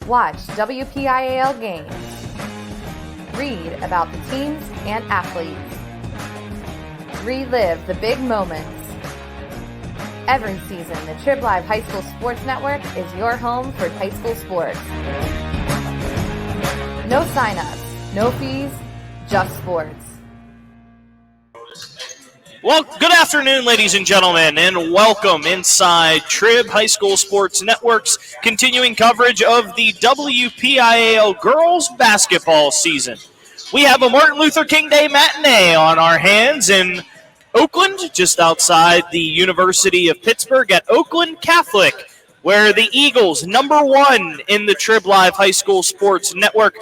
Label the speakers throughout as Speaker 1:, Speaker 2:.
Speaker 1: Watch WPIAL games. Read about the teams and athletes. Relive the big moments. Every season, the Trib Live High School Sports Network is your home for high school sports. No sign-ups, no fees, just sports.
Speaker 2: Well, good afternoon, ladies and gentlemen, and welcome inside Trib High School Sports Network's continuing coverage of the WPIAL girls basketball season. We have a Martin Luther King Day matinee on our hands in Oakland, just outside the University of Pittsburgh at Oakland Catholic, where the Eagles, #1 in the Trib Live High School Sports Network,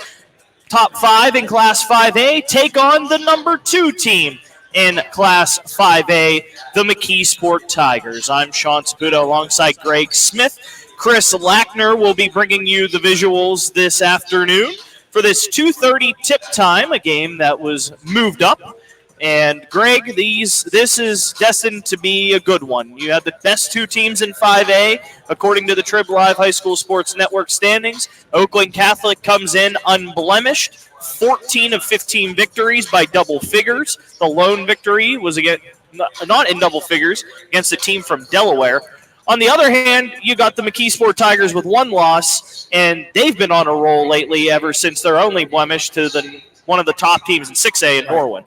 Speaker 2: top 5 in Class 5A, take on the #2 team in Class 5A, the McKeesport Tigers. I'm Sean Saputo alongside Greg Smith. Chris Lackner will be bringing you the visuals this afternoon for this 2:30 tip time, a game that was moved up. And Greg, this is destined to be a good one. You have the best two teams in 5A, according to the Trib Live High School Sports Network standings. Oakland Catholic comes in unblemished, 14 of 15 victories by double figures. The lone victory was not in double figures against a team from Delaware. On the other hand, you got the McKeesport Tigers with one loss, and they've been on a roll lately ever since their only blemish to one of the top teams in 6A in Norwin.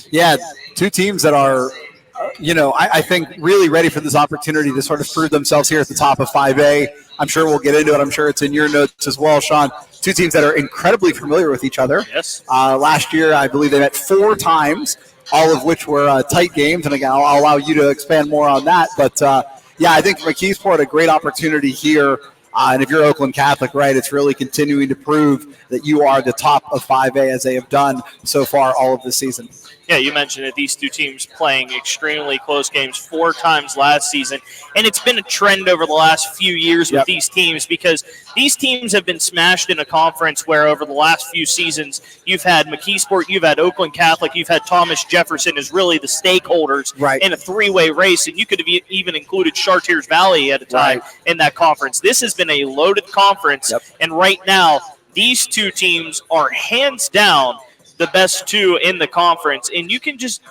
Speaker 3: Yeah, two teams that are, I think really ready for this opportunity to sort of prove themselves here at the top of 5A. I'm sure we'll get into it. I'm sure it's in your notes as well, Sean. Two teams that are incredibly familiar with each other.
Speaker 2: Yes.
Speaker 3: Last year, I believe they met 4 times, all of which were tight games. And again, I'll allow you to expand more on that. But, I think McKeesport, a great opportunity here. And if you're Oakland Catholic, right, it's really continuing to prove that you are the top of 5A as they have done so far all of this season.
Speaker 2: Yeah, you mentioned it. These two teams playing extremely close games 4 times last season. And it's been a trend over the last few years with these teams because these teams have been smashed in a conference where over the last few seasons you've had McKeesport, you've had Oakland Catholic, you've had Thomas Jefferson as really the stakeholders in a 3-way race. And you could have even included Chartiers Valley at a time in that conference. This has been a loaded conference. And right now, these two teams are hands down the best 2 in the conference, and you can just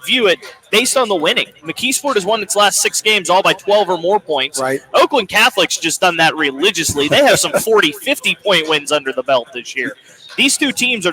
Speaker 2: view it based on the winning. McKeesport has won its last 6 games all by 12 or more points. Oakland Catholic's just done that religiously. They have some 40, 50-point wins under the belt this year. These two teams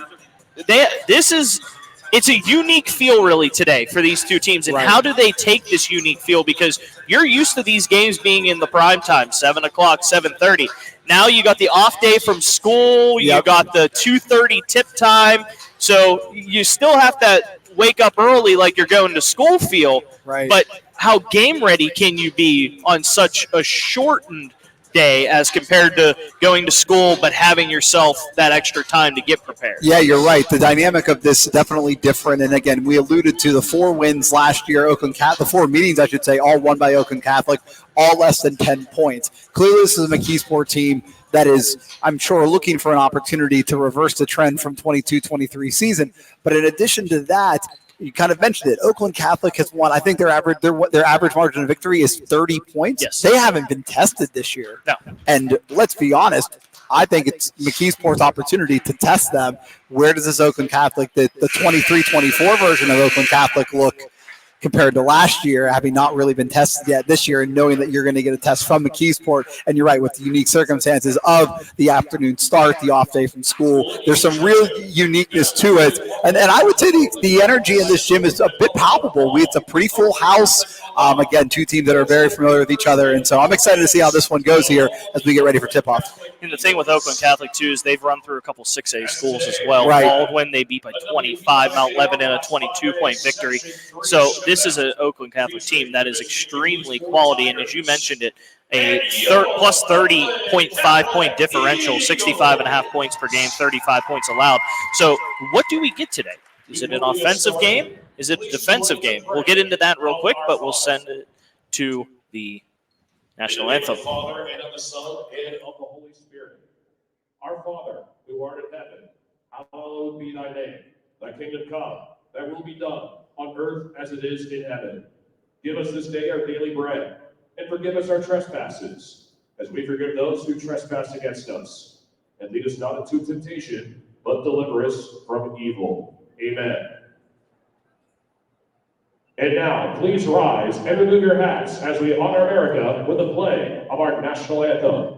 Speaker 2: it's a unique feel really today for these two teams, and how do they take this unique feel? Because you're used to these games being in the prime time, 7 o'clock, 7:30. Now you got the off day from school, you got the 2:30 tip time, so you still have to wake up early like you're going to school feel, but how game ready can you be on such a shortened day as compared to going to school but having yourself that extra time to get prepared?
Speaker 3: Yeah, you're right. The dynamic of this is definitely different. And again, we alluded to the 4 wins last year, the 4 meetings, I should say, all won by Oakland Catholic, all less than 10 points. Clearly, this is a McKeesport team that is, I'm sure, looking for an opportunity to reverse the trend from 22-23 season. But in addition to that, you kind of mentioned it. Oakland Catholic has won. I think their average margin of victory is 30 points.
Speaker 2: Yes.
Speaker 3: They haven't been tested this year.
Speaker 2: No.
Speaker 3: And let's be honest, I think it's McKeesport's opportunity to test them. Where does this Oakland Catholic, the 23-24 version of Oakland Catholic, look compared to last year, having not really been tested yet this year, and knowing that you're going to get a test from McKeesport? And you're right, with the unique circumstances of the afternoon start, the off day from school, there's some real uniqueness to it. And I would say the energy in this gym is a bit palpable. It's a pretty full house. Again, two teams that are very familiar with each other. And so I'm excited to see how this one goes here as we get ready for tip-off.
Speaker 2: And the thing with Oakland Catholic, too, is they've run through a couple 6A schools as well. Baldwin, they beat by 25, Mount Lebanon, a 22-point victory. So this is an Oakland Catholic team that is extremely quality. And as you mentioned it, a plus 30.5-point differential, 65.5 points per game, 35 points allowed. So what do we get today? Is it an offensive game? Is it a defensive game? We'll get into that real quick, but we'll send it to the national anthem.
Speaker 4: Of the Father, and of the Son, and of the Holy Spirit. Our Father, who art in heaven, hallowed be thy name. Thy kingdom come, thy will be done, on earth as it is in heaven. Give us this day our daily bread, and forgive us our trespasses, as we forgive those who trespass against us. and lead us not into temptation, but deliver us from evil. Amen. And now, please rise and remove your hats as we honor America with the play of our national anthem.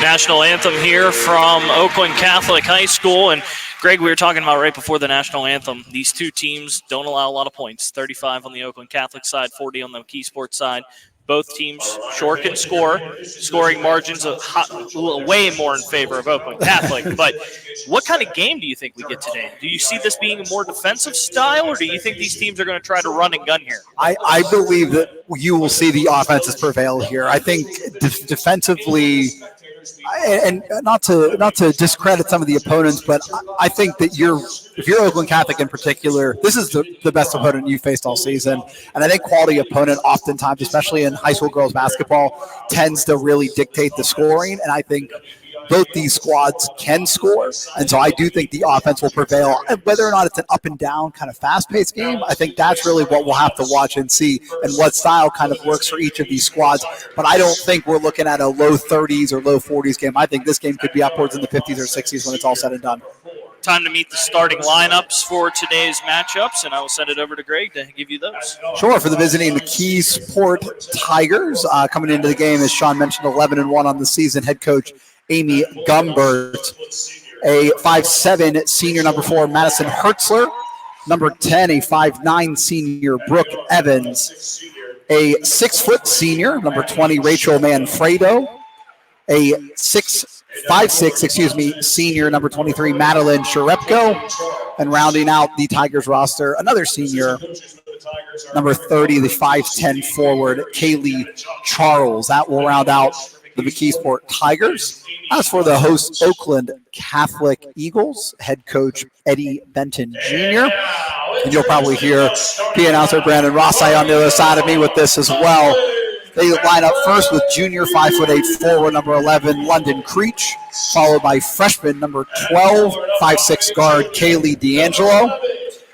Speaker 2: National anthem here from Oakland Catholic High School. And Greg, we were talking about right before the national anthem, these two teams don't allow a lot of points. 35 on the Oakland Catholic side, 40 on the McKeesport side. Both teams short can score. Scoring margins are way more in favor of Oakland Catholic. But what kind of game do you think we get today? Do you see this being a more defensive style, or do you think these teams are going to try to run and gun here?
Speaker 3: I believe that you will see the offenses prevail here. I think defensively, and not to discredit some of the opponents, but I think that if you're Oakland Catholic in particular, this is the best opponent you faced all season. And I think quality opponent oftentimes, especially in high school girls basketball, tends to really dictate the scoring. And I think both these squads can score. And so I do think the offense will prevail. And whether or not it's an up and down kind of fast-paced game, I think that's really what we'll have to watch and see, and what style kind of works for each of these squads. But I don't think we're looking at a low 30s or low 40s game. I think this game could be upwards in the 50s or 60s when it's all said and done.
Speaker 2: Time to meet the starting lineups for today's matchups, and I will send it over to Greg to give you those.
Speaker 3: Sure. For the visiting McKeesport Tigers, coming into the game, as Sean mentioned, 11-1 on the season, head coach Amy Gumbert, a 5'7" senior, number 4, Madison Hertzler, number 10, a 5'9" senior, Brooke Evans, a 6' senior, number 20, Rachel Manfredo, a 5'6", senior, number 23, Madeline Sharepko, and rounding out the Tigers roster, another senior, number 30, the 5'10" forward, Kaylee Charles. That will round out the McKeesport Tigers. As for the host Oakland Catholic Eagles, head coach Eddie Benton Jr., and you'll probably hear P announcer Brandon Rossai on the other side of me with this as well. They line up first with junior 5'8" forward, number 11, London Creach, followed by freshman number 12, 5'6" guard Kaylee D'Angelo.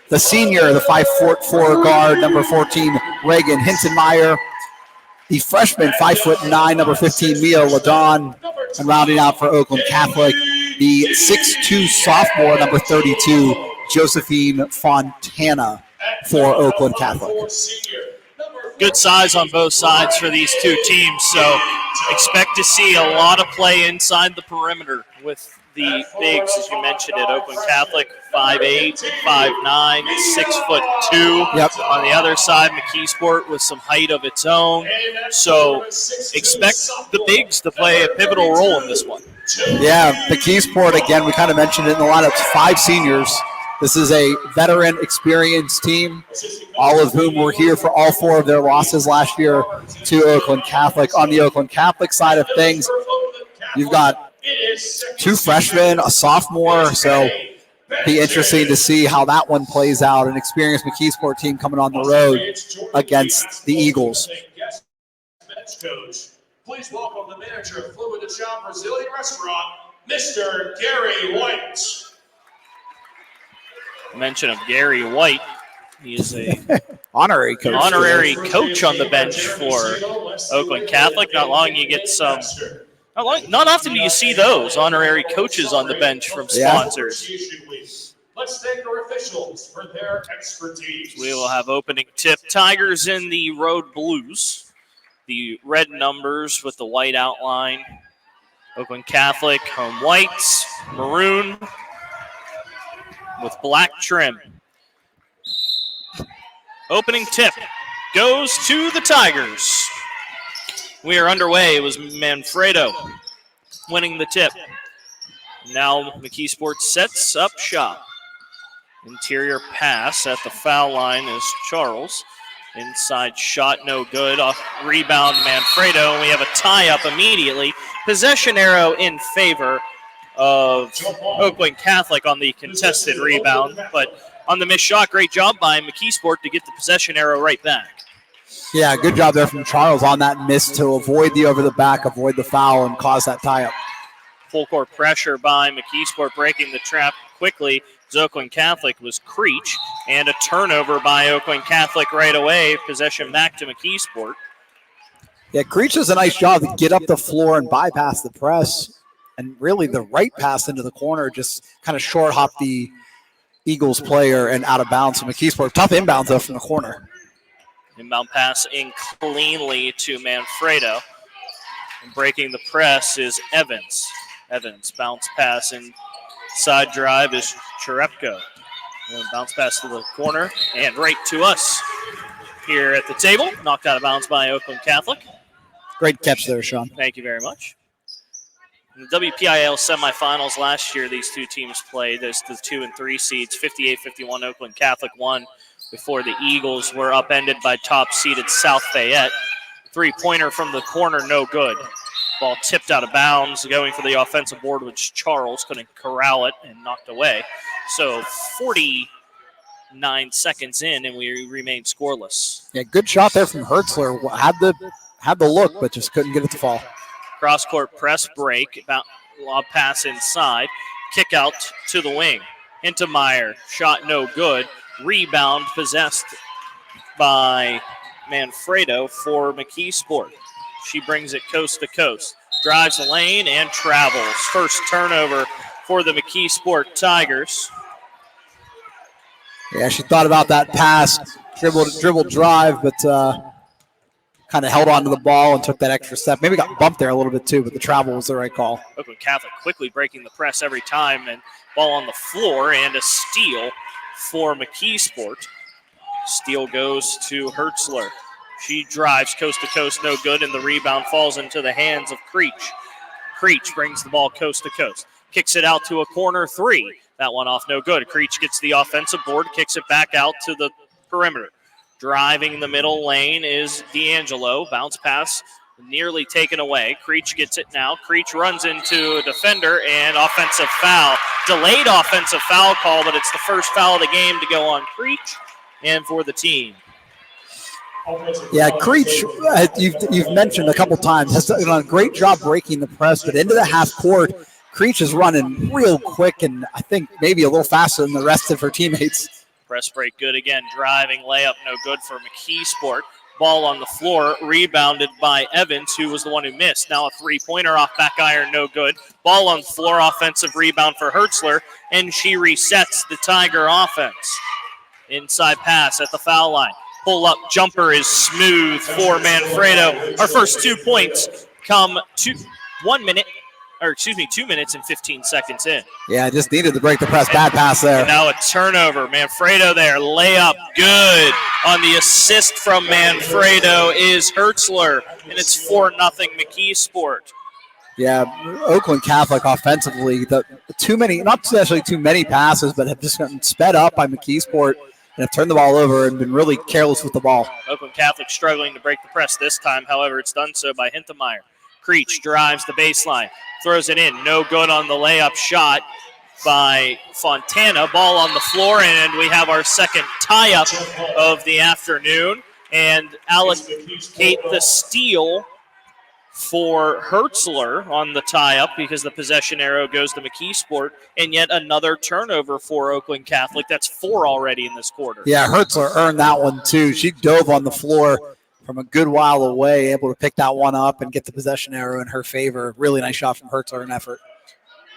Speaker 3: The senior, the 5'4" guard, number 14, Reagan Hintonmeyer. The freshman, 5'9", number 15, Mia Ladon. And rounding out for Oakland Catholic, the 6'2" sophomore, number 32, Josephine Fontana for Oakland Catholic.
Speaker 2: Good size on both sides for these two teams, so expect to see a lot of play inside the perimeter with the bigs, as you mentioned, at Oakland Catholic, 5'8", 5'9", 6'2".
Speaker 3: Yep.
Speaker 2: On the other side, McKeesport with some height of its own. So expect the bigs to play a pivotal role in this one.
Speaker 3: Yeah, McKeesport, again, we kind of mentioned it in the lineup, 5 seniors. This is a veteran, experienced team, all of whom were here for all 4 of their losses last year to Oakland Catholic. On the Oakland Catholic side of things, you've got 2 freshmen, a sophomore, so be interesting to see how that one plays out. An experienced McKeesport team coming on the road against the Eagles.
Speaker 4: Please welcome the manager of Fluid to Chow Brazilian Restaurant, Mr. Gary White.
Speaker 2: Mention of Gary White, He is a
Speaker 3: honorary coach.
Speaker 2: Honorary coach on the bench for Oakland Catholic. Not long you get some. Not often do you see those honorary coaches on the bench from sponsors.
Speaker 4: Let's thank our officials for their expertise.
Speaker 2: We will have opening tip. Tigers in the road blues. The red numbers with the white outline. Oakland Catholic, home whites, maroon with black trim. Opening tip goes to the Tigers. We are underway. It was Manfredo winning the tip. Now McKeesport sets up shop. Interior pass at the foul line is Charles. Inside shot, no good. Off rebound, Manfredo. We have a tie-up immediately. Possession arrow in favor of Oakland Catholic on the contested rebound. But on the missed shot, great job by McKeesport to get the possession arrow right back.
Speaker 3: Yeah, good job there from Charles on that miss to avoid the over the back, avoid the foul, and cause that tie-up.
Speaker 2: Full court pressure by McKeesport, breaking the trap quickly. Oakland Catholic was Creach, and a turnover by Oakland Catholic right away. Possession back to McKeesport.
Speaker 3: Yeah, Creach does a nice job to get up the floor and bypass the press. And really the right pass into the corner just kind of short hop the Eagles player and out of bounds. So McKeesport, tough inbounds though from the corner.
Speaker 2: Inbound pass in cleanly to Manfredo. And breaking the press is Evans. Evans bounce pass in. Side drive is Cherepko. Bounce pass to the corner and right to us here at the table. Knocked out of bounds by Oakland Catholic.
Speaker 3: Great catch there, Sean.
Speaker 2: Thank you very much. In the WPIAL semifinals last year, these two teams played as the 2 and 3 seeds. 58-51 Oakland Catholic won before the Eagles were upended by top-seeded South Fayette. Three-pointer from the corner, no good. Ball tipped out of bounds, going for the offensive board, which Charles couldn't corral it and knocked away. So 49 seconds in, and we remain scoreless.
Speaker 3: Yeah, good shot there from Hertzler. Had the look, but just couldn't get it to fall.
Speaker 2: Cross-court press break, lob pass inside, kick out to the wing. Hintemeyer, shot no good. Rebound possessed by Manfredo for McKeesport. She brings it coast to coast, drives the lane, and travels. First turnover for the McKeesport Tigers.
Speaker 3: Yeah, she thought about that pass, dribble drive, but kind of held on to the ball and took that extra step. Maybe got bumped there a little bit too, but the travel was the right call.
Speaker 2: Oakland Catholic quickly breaking the press every time, and ball on the floor and a steal for McKeesport. Steal goes to Hertzler. She drives coast to coast, no good, and the rebound falls into the hands of Creach. Creach brings the ball coast to coast. Kicks it out to a corner three. That one off, no good. Creach gets the offensive board, kicks it back out to the perimeter. Driving the middle lane is D'Angelo. Bounce pass nearly taken away. Creach gets it now. Creach runs into a defender and offensive foul. Delayed offensive foul call, but it's the first foul of the game to go on Creach and for the team.
Speaker 3: Yeah, Creach, you've mentioned a couple times, has done a great job breaking the press, but into the half court, Creach is running real quick and I think maybe a little faster than the rest of her teammates.
Speaker 2: Press break good again. Driving layup no good for McKeesport. Ball on the floor, rebounded by Evans, who was the one who missed. Now a three-pointer off back iron, no good. Ball on the floor, offensive rebound for Hertzler, and she resets the Tiger offense. Inside pass at the foul line. Pull-up jumper is smooth for Manfredo. Our first 2 points come 2 minutes and 15 seconds in.
Speaker 3: Yeah, just needed to break the press. Bad pass there.
Speaker 2: And now a turnover. Manfredo there. Layup good. On the assist from Manfredo is Hertzler, and it's 4-0 McKeesport.
Speaker 3: Yeah, Oakland Catholic offensively, too many, not necessarily too many passes, but have just gotten sped up by McKeesport and have turned the ball over and been really careless with the ball.
Speaker 2: Oakland Catholic struggling to break the press this time. However, it's done so by Hintemeyer. Creach drives the baseline, throws it in. No good on the layup shot by Fontana. Ball on the floor, and we have our second tie-up of the afternoon. And allocate the steal for Hertzler on the tie-up because the possession arrow goes to McKeesport, and yet another turnover for Oakland Catholic. That's 4 already in this quarter.
Speaker 3: Yeah, Hertzler earned that one too. She dove on the floor from a good while away, able to pick that one up and get the possession arrow in her favor. Really nice shot from Hertzler in effort.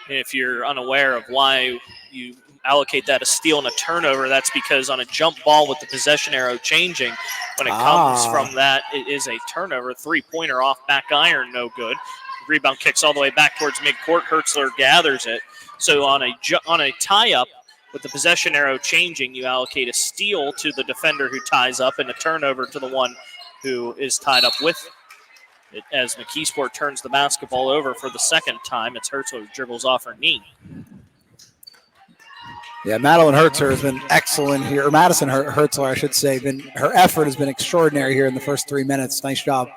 Speaker 2: If you're unaware of why you allocate that a steal and a turnover, that's because on a jump ball with the possession arrow changing, when it comes from that, it is a turnover. 3-pointer off back iron, no good. Rebound kicks all the way back towards midcourt. Hertzler gathers it. So on a tie-up with the possession arrow changing, you allocate a steal to the defender who ties up and a turnover to the one who is tied up with it. As McKeesport turns the basketball over for the second time, it's Hertzler who dribbles off her knee.
Speaker 3: Yeah, Madeline Hertzler has been excellent here. Or Madison Hertzler, I should say. Her effort has been extraordinary here in the first 3 minutes. Nice job.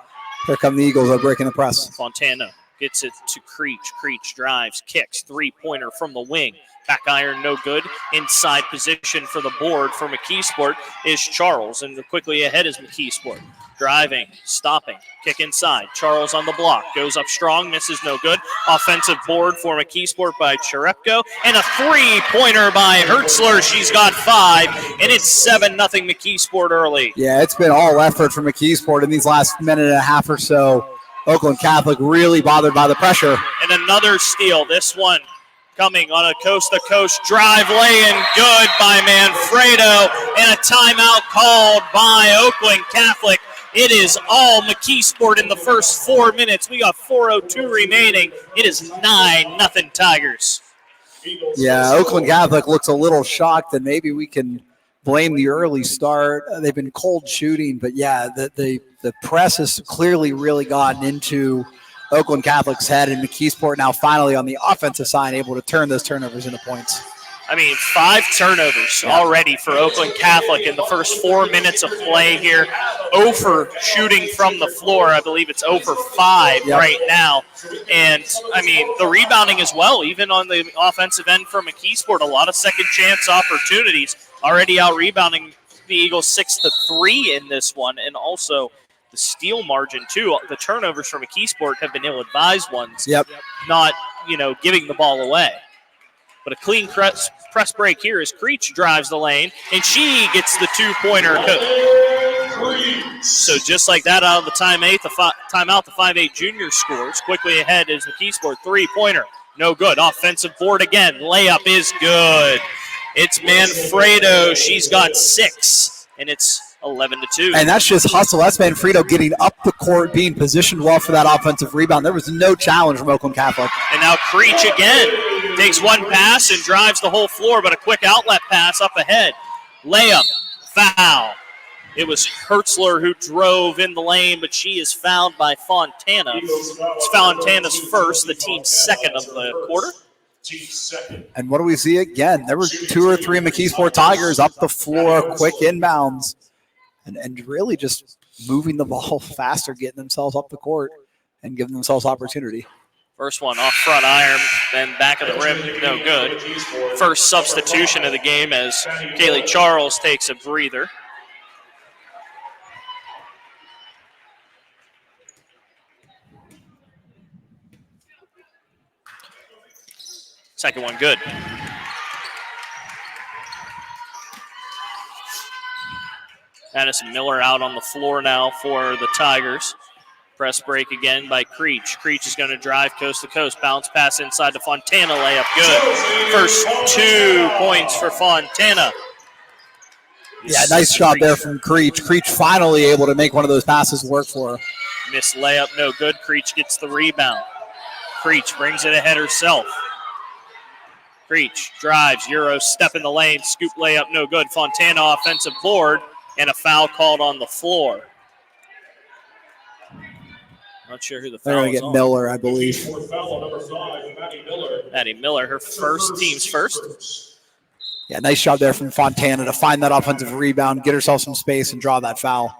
Speaker 3: Here come the Eagles are breaking the press.
Speaker 2: Fontana gets it to Creach. Creach drives, kicks, 3-pointer from the wing. Back iron, no good. Inside position for the board for McKeesport is Charles, and quickly ahead is McKeesport. Driving, stopping, kick inside. Charles on the block, goes up strong, misses, no good. Offensive board for McKeesport by Cherepko, and a 3-pointer by Hertzler. She's got 5, and it's 7-0 McKeesport early.
Speaker 3: Yeah, it's been all effort from McKeesport in these last minute and a half or so. Oakland Catholic really bothered by the pressure.
Speaker 2: And another steal, this one coming on a coast-to-coast drive, laying good by Manfredo, and a timeout called by Oakland Catholic. It is all McKeesport in the first 4 minutes. We got 4:02 remaining. It is 9-0 Tigers.
Speaker 3: Yeah, Oakland Catholic looks a little shocked, and maybe we can blame the early start. They've been cold shooting, but yeah, the press has clearly really gotten into Oakland Catholic's head, and McKeesport now finally on the offensive side able to turn those turnovers into points.
Speaker 2: I mean, 5 turnovers already for Oakland Catholic in the first 4 minutes of play here. 0 for shooting from the floor. I believe it's 0 for 5 right now. And, I mean, the rebounding as well, even on the offensive end for McKeesport. A lot of second chance opportunities. Already out rebounding the Eagles 6-3 in this one. And also the steal margin, too. The turnovers for McKeesport have been ill-advised ones. Not, giving the ball away. But a clean press break here as Creach drives the lane, and she gets the 2-pointer. So just like that, out of the timeout, the 5'8 junior scores. Quickly ahead is McKeesport, 3-pointer. No good. Offensive board again. Layup is good. It's Manfredo. She's got 6, and it's 11-2.
Speaker 3: And that's just hustle. That's Manfredo getting up the court, being positioned well for that offensive rebound. There was no challenge from Oakland Catholic.
Speaker 2: And now Creach again takes one pass and drives the whole floor, but a quick outlet pass up ahead. Layup, foul. It was Hertzler who drove in the lane, but she is fouled by Fontana. It's Fontana's first, the team's second of the quarter.
Speaker 3: And what do we see again? There were 2 or 3 McKeesport Tigers up the floor, quick inbounds. And really just moving the ball faster, getting themselves up the court and giving themselves opportunity.
Speaker 2: First one off front iron, then back of the rim, no good. First substitution of the game as Kaylee Charles takes a breather. Second one good. Madison Miller out on the floor now for the Tigers. Press break again by Creach. Creach is going to drive coast to coast. Bounce pass inside to Fontana. Layup good. First 2 points for Fontana.
Speaker 3: Yeah, nice shot there from Creach. Creach finally able to make one of those passes work for her.
Speaker 2: Missed layup, no good. Creach gets the rebound. Creach brings it ahead herself. Creach drives, Euro step in the lane, scoop layup, no good. Fontana offensive board, and a foul called on the floor. Not sure who the foul is.
Speaker 3: They're going to get Miller, I believe.
Speaker 2: Maddie Miller, her first, team's first.
Speaker 3: Yeah, nice job there from Fontana to find that offensive rebound, get herself some space, and draw that foul.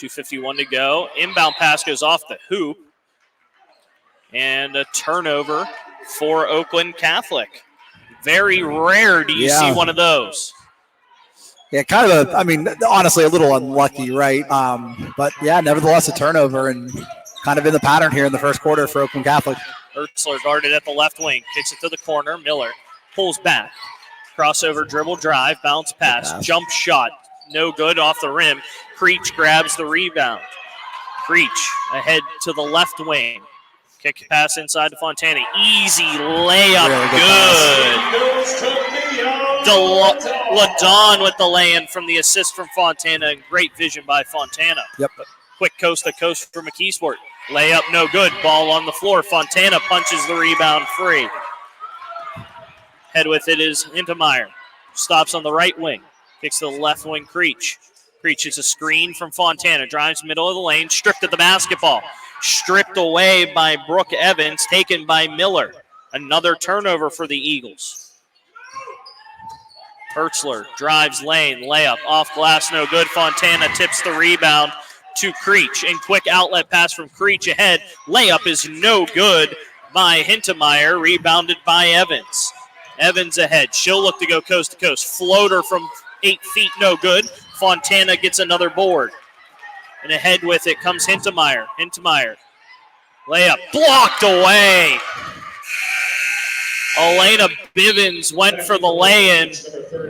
Speaker 2: 2:51 to go. Inbound pass goes off the hoop. And a turnover for Oakland Catholic. Very rare do you see one of those.
Speaker 3: Yeah, kind of honestly, a little unlucky, right? But yeah, nevertheless, a turnover, and kind of in the pattern here in the first quarter for Oakland Catholic.
Speaker 2: Hertzler guarded at the left wing, kicks it to the corner. Miller pulls back. Crossover, dribble, drive, bounce pass, jump shot. No good off the rim. Creach grabs the rebound. Creach ahead to the left wing. Kick pass inside to Fontana. Easy layup. Good. LaDon with the lay-in from the assist from Fontana. And great vision by Fontana.
Speaker 3: Yep.
Speaker 2: Quick coast-to-coast for McKeesport. Layup no good. Ball on the floor. Fontana punches the rebound free. Head with it is Hintemeyer. Stops on the right wing. Kicks to the left wing, Creach. Creach is a screen from Fontana. Drives middle of the lane. Stripped at the basketball. Stripped away by Brooke Evans. Taken by Miller. Another turnover for the Eagles. Hertzler drives lane. Layup off glass. No good. Fontana tips the rebound to Creach. And quick outlet pass from Creach ahead. Layup is no good by Hintemeyer. Rebounded by Evans. Evans ahead. She'll look to go coast to coast. Floater from 8 feet, no good. Fontana gets another board. And ahead with it comes Hintemeyer. Hintemeyer. Layup blocked away. Elena Bivens went for the lay-in,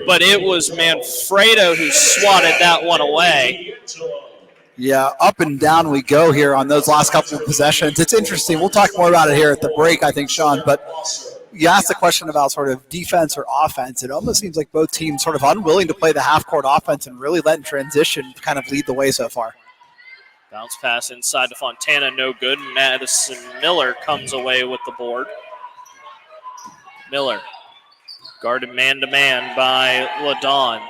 Speaker 2: but it was Manfredo who swatted that one away.
Speaker 3: Yeah, up and down we go here on those last couple of possessions. It's interesting. We'll talk more about it here at the break, I think, Sean, but you asked the question about sort of defense or offense. It almost seems like both teams sort of unwilling to play the half-court offense and really letting transition kind of lead the way so far.
Speaker 2: Bounce pass inside to Fontana, no good. Madison Miller comes away with the board. Miller, guarded man-to-man by LaDon,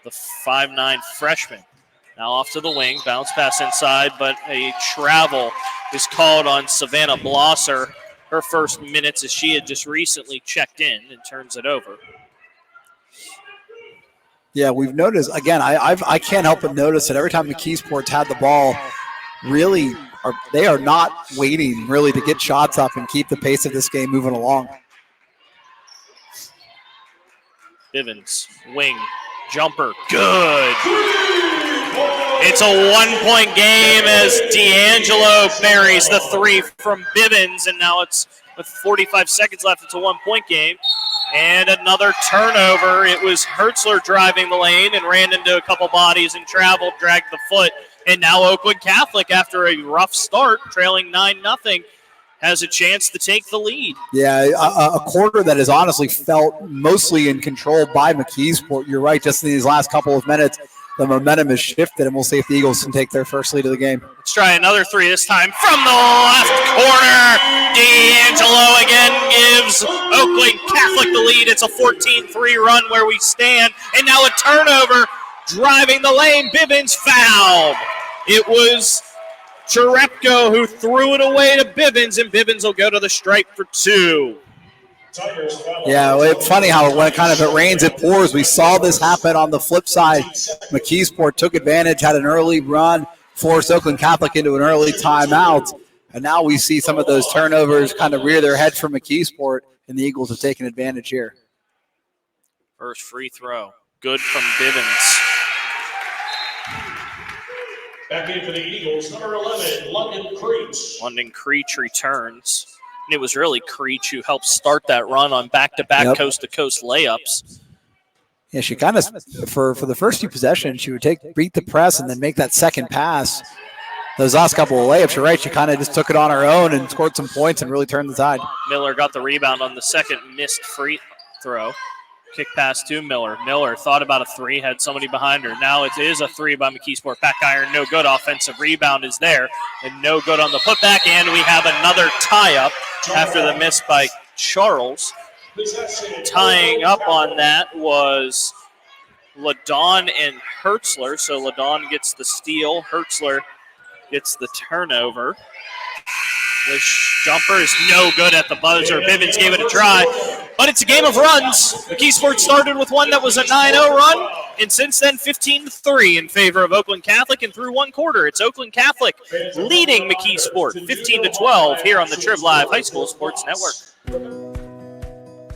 Speaker 2: the 5'9" freshman. Now off to the wing, bounce pass inside, but a travel is called on Savannah Blosser. Her first minutes as she had just recently checked in and turns it over.
Speaker 3: Yeah, we've noticed, again, I can't help but notice that every time McKeesport's had the ball, really, they are not waiting really to get shots up and keep the pace of this game moving along.
Speaker 2: Bivens, wing, jumper, good. It's a one-point game as D'Angelo buries the three from Bivens, and now it's with 45 seconds left. It's a one-point game. And another turnover. It was Hertzler driving the lane and ran into a couple bodies and traveled, dragged the foot. And now Oakland Catholic, after a rough start, trailing 9-0, has a chance to take the lead.
Speaker 3: Yeah, a quarter that is honestly felt mostly in control by McKeesport. You're right, just in these last couple of minutes, the momentum has shifted, and we'll see if the Eagles can take their first lead of the game.
Speaker 2: Let's try another three this time from the left corner. D'Angelo again gives Oakland Catholic the lead. It's a 14-3 run where we stand. And now a turnover driving the lane. Bivens fouled. It was Cherepko who threw it away to Bivens, and Bivens will go to the stripe for two.
Speaker 3: Yeah, it's funny how when it rains, it pours. We saw this happen on the flip side. McKeesport took advantage, had an early run, forced Oakland Catholic into an early timeout, and now we see some of those turnovers kind of rear their head for McKeesport, and the Eagles have taken advantage here.
Speaker 2: First free throw, good from Bivens.
Speaker 4: Back in for the Eagles, number 11, London Creach.
Speaker 2: London Creach returns. And it was really Creach who helped start that run on back-to-back coast-to-coast layups.
Speaker 3: Yeah, she kind of, for the first few possessions, she would beat the press and then make that second pass. Those last couple of layups, you're right, she kind of just took it on her own and scored some points and really turned the tide.
Speaker 2: Miller got the rebound on the second missed free throw. Kick pass to Miller. Miller thought about a three, had somebody behind her. Now it is a three by McKeesport. Back iron, no good. Offensive rebound is there, and no good on the putback. And we have another tie-up after the miss by Charles. Tying up on that was LaDon and Hertzler. So LaDon gets the steal. Hertzler gets the turnover. The jumper is no good at the buzzer. Bivens gave it a try, but it's a game of runs. McKeesport started with one that was a 9-0 run, and since then 15-3 in favor of Oakland Catholic, and through one quarter, it's Oakland Catholic leading McKeesport 15-12 here on the Trib Live High School Sports Network.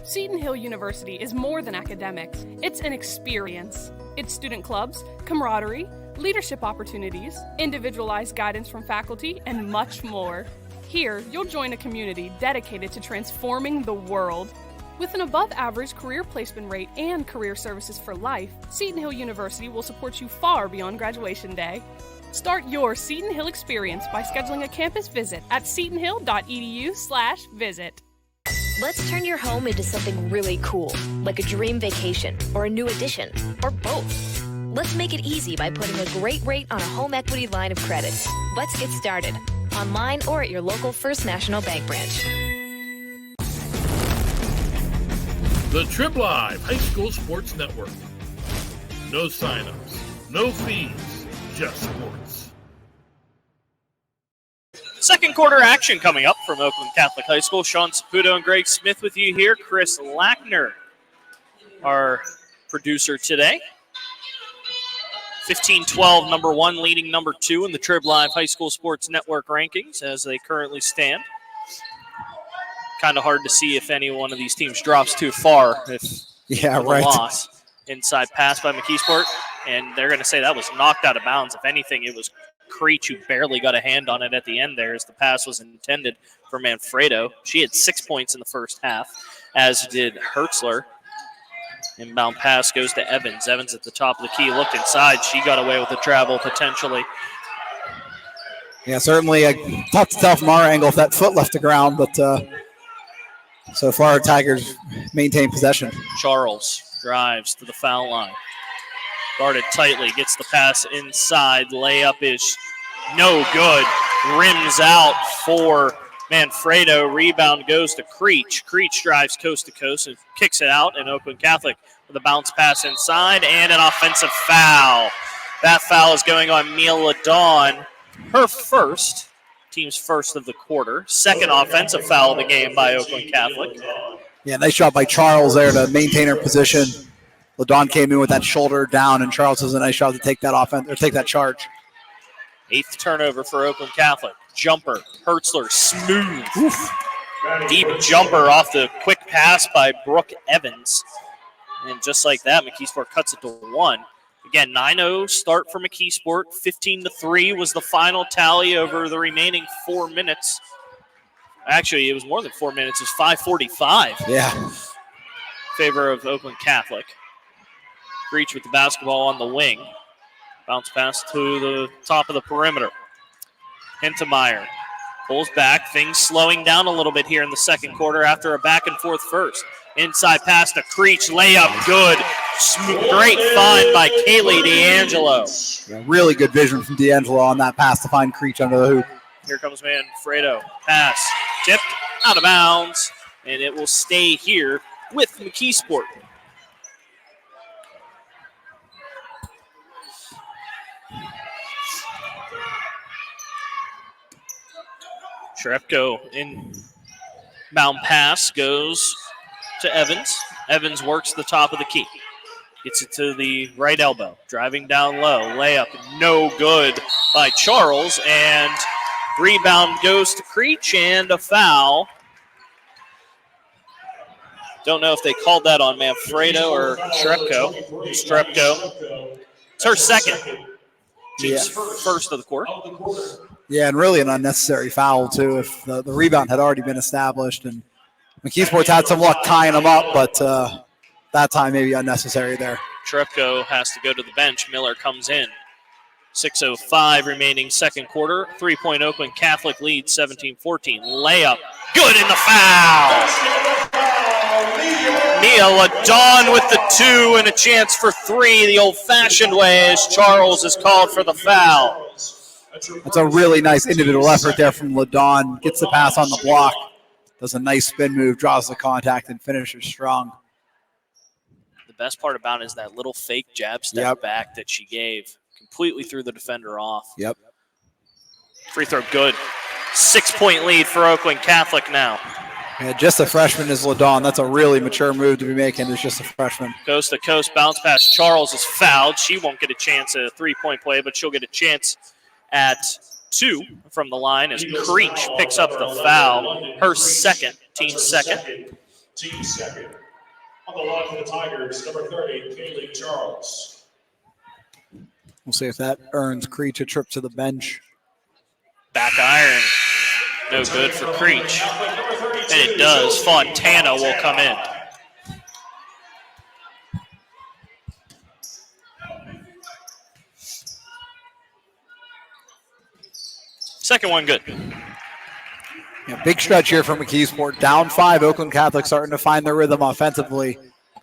Speaker 5: Seton Hill University is more than academics. It's an experience. It's student clubs, camaraderie, leadership opportunities, individualized guidance from faculty, and much more. Here, you'll join a community dedicated to transforming the world. With an above-average career placement rate and career services for life, Seton Hill University will support you far beyond graduation day. Start your Seton Hill experience by scheduling a campus visit at setonhill.edu/visit.
Speaker 6: Let's turn your home into something really cool, like a dream vacation or a new addition, or both. Let's make it easy by putting a great rate on a home equity line of credit. Let's get started, online or at your local First National Bank branch.
Speaker 7: The Trib Live High School Sports Network. No signups, no fees, just sports.
Speaker 2: Second quarter action coming up from Oakland Catholic High School. Sean Saputo and Greg Smith with you here. Chris Lackner, our producer today. 15-12, number 1, leading number 2 in the Trib Live High School Sports Network rankings as they currently stand. Kind of hard to see if any one of these teams drops too far. If loss. Inside pass by McKeesport, and they're going to say that was knocked out of bounds. If anything, it was Creach who barely got a hand on it at the end there as the pass was intended for Manfredo. She had 6 points in the first half, as did Hertzler. Inbound pass goes to Evans. Evans at the top of the key, looked inside. She got away with the travel potentially.
Speaker 3: Yeah, certainly tough to tell from our angle if that foot left the ground, but so far Tigers maintain possession.
Speaker 2: Charles drives to the foul line. Guarded tightly, gets the pass inside. Layup is no good. Rims out for Manfredo. Rebound goes to Creach. Creach drives coast to coast and kicks it out. And Oakland Catholic with a bounce pass inside and an offensive foul. That foul is going on Mila Dawn. Her first, team's first of the quarter. Second offensive foul of the game by Oakland Catholic.
Speaker 3: Yeah, nice job by Charles there to maintain her position. LaDawn came in with that shoulder down, and Charles does a nice job to take that offense or take that charge.
Speaker 2: 8th turnover for Oakland Catholic. Jumper, Hertzler, smooth. Oof. Deep jumper off the quick pass by Brooke Evans. And just like that, McKeesport cuts it to 1. Again, 9-0 start for McKeesport. 15-3 was the final tally over the remaining 4 minutes. Actually, it was more than 4 minutes. It was 5:45.
Speaker 3: Yeah.
Speaker 2: Favor of Oakland Catholic. Creach with the basketball on the wing. Bounce pass to the top of the perimeter. Hintemeyer pulls back. Things slowing down a little bit here in the second quarter after a back and forth first. Inside pass to Creach. Layup good. Great find by Kaylee D'Angelo.
Speaker 3: Yeah, really good vision from D'Angelo on that pass to find Creach under the hoop.
Speaker 2: Here comes Manfredo. Pass. Tipped out of bounds. And it will stay here with McKeesport. Shrepko inbound pass goes to Evans. Evans works the top of the key. Gets it to the right elbow. Driving down low. Layup no good by Charles. And rebound goes to Creach and a foul. Don't know if they called that on Manfredo or Shrepko. Shrepko. It's her second. Team's first of the quarter.
Speaker 3: Yeah, and really an unnecessary foul, too, if the rebound had already been established. And McKeesport's had some luck tying them up, but that time maybe unnecessary there.
Speaker 2: Shrepko has to go to the bench. Miller comes in. 6:05 remaining second quarter. 3-point Oakland Catholic lead, 17-14. Layup. Good in the foul. Mia LaDawn with the 2 and a chance for 3 the old-fashioned way as Charles is called for the foul.
Speaker 3: That's a really nice individual effort there from LaDawn. Gets the pass on the block. Does a nice spin move, draws the contact, and finishes strong.
Speaker 2: The best part about it is that little fake jab step back that she gave. Completely threw the defender off.
Speaker 3: Yep.
Speaker 2: Free throw good. 6-point lead for Oakland Catholic now.
Speaker 3: Yeah, just a freshman is LaDawn. That's a really mature move to be making. It's just a freshman.
Speaker 2: Coast to coast bounce pass. Charles is fouled. She won't get a chance at a 3-point play, but she'll get a chance at 2 from the line as Creach picks up the foul. Her second, team second.
Speaker 4: Team second. On the line for the Tigers, number 30, Kaylee Charles.
Speaker 3: We'll see if that earns Creach a trip to the bench.
Speaker 2: Back iron. No good for Creach. And it does. Fontana will come in. Second one good.
Speaker 3: Yeah, big stretch here for McKeesport. Down 5. Oakland Catholic starting to find their rhythm offensively.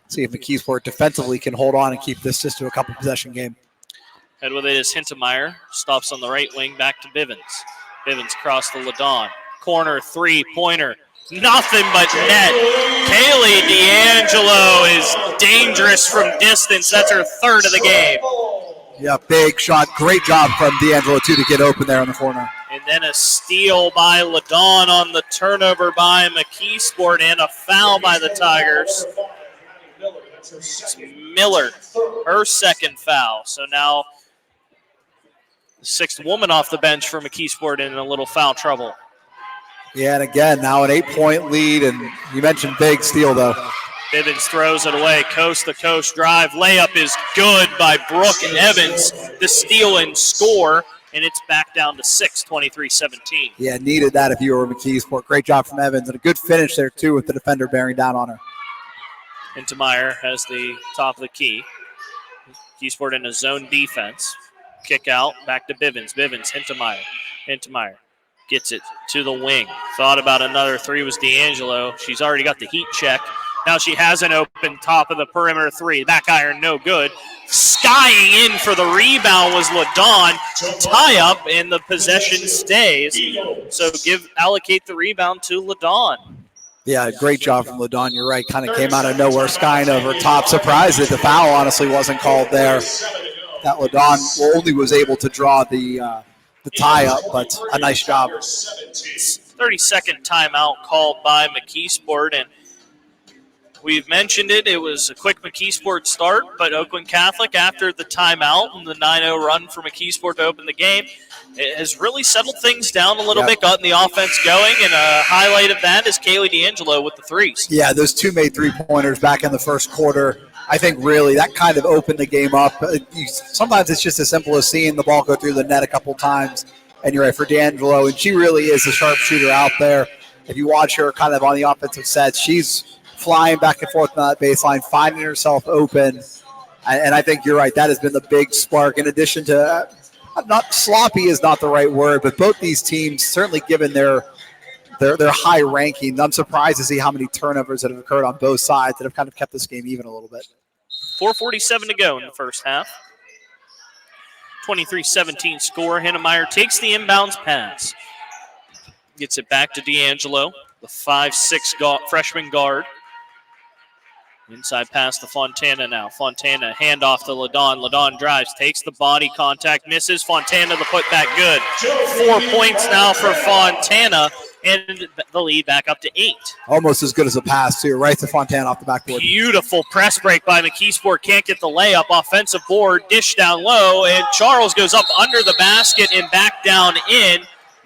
Speaker 3: See if McKeesport defensively can hold on and keep this just to a couple possession game.
Speaker 2: Head with it is Hintemeyer. Stops on the right wing. Back to Bivens. Bivens cross to LaDawn. Corner 3-pointer. Nothing but net. Kaylee D'Angelo is dangerous from distance. That's her third of the game.
Speaker 3: Yeah, big shot. Great job from D'Angelo, too, to get open there on the corner.
Speaker 2: And then a steal by LaDawn on the turnover by McKeesport and a foul by the Tigers. It's Miller, her second foul. So now the sixth woman off the bench for McKeesport in a little foul trouble.
Speaker 3: Yeah, and again, now an 8-point lead, and you mentioned big steal, though.
Speaker 2: Bivens throws it away, coast-to-coast drive. Layup is good by Brooke Evans. The steal and score, and it's back down to 6, 23-17.
Speaker 3: Yeah, needed that if you were McKeesport. Great job from Evans, and a good finish there, too, with the defender bearing down on her.
Speaker 2: Hintemeyer has the top of the key. McKeesport in a zone defense. Kick out, back to Bivens. Bivens, Hintemeyer gets it to the wing. Thought about another three was D'Angelo. She's already got the heat check. Now she has an open top of the perimeter three. Back iron, no good. Skying in for the rebound was LaDawn. Tie up, and the possession stays. So allocate the rebound to LaDawn.
Speaker 3: Yeah, great job from LaDawn. You're right. Kind of came out of nowhere, skying over top. Surprised that the foul honestly wasn't called there. That LaDawn only was able to draw the tie up, but a nice job.
Speaker 2: 30-second timeout called by McKeesport, and we've mentioned it. It was a quick McKeesport start, but Oakland Catholic, after the timeout and the 9-0 run for McKeesport to open the game, it has really settled things down a little bit, gotten the offense going, and a highlight of that is Kaylee D'Angelo with the threes.
Speaker 3: Yeah, those two made three-pointers back in the first quarter. I think really that kind of opened the game up. Sometimes it's just as simple as seeing the ball go through the net a couple times, and you're right for D'Angelo, and she really is a sharpshooter out there. If you watch her kind of on the offensive sets, she's flying back and forth on that baseline, finding herself open, and I think you're right. That has been the big spark. In addition to, not sloppy is not the right word, but both these teams, certainly given their high ranking, I'm surprised to see how many turnovers that have occurred on both sides that have kind of kept this game even a little bit.
Speaker 2: 4:47 to go in the first half. 23-17 score. Hintemeyer takes the inbounds pass. Gets it back to D'Angelo, the 5'6" freshman guard. Inside pass to Fontana now. Fontana, handoff to LaDawn. LaDawn drives, takes the body contact, misses. Fontana, the putback, good. 4 points now for Fontana, and the lead back up to 8.
Speaker 3: Almost as good as a pass, too. Right to Fontana off the backboard.
Speaker 2: Beautiful press break by McKeesport. Can't get the layup. Offensive board, dish down low, and Charles goes up under the basket and back down in.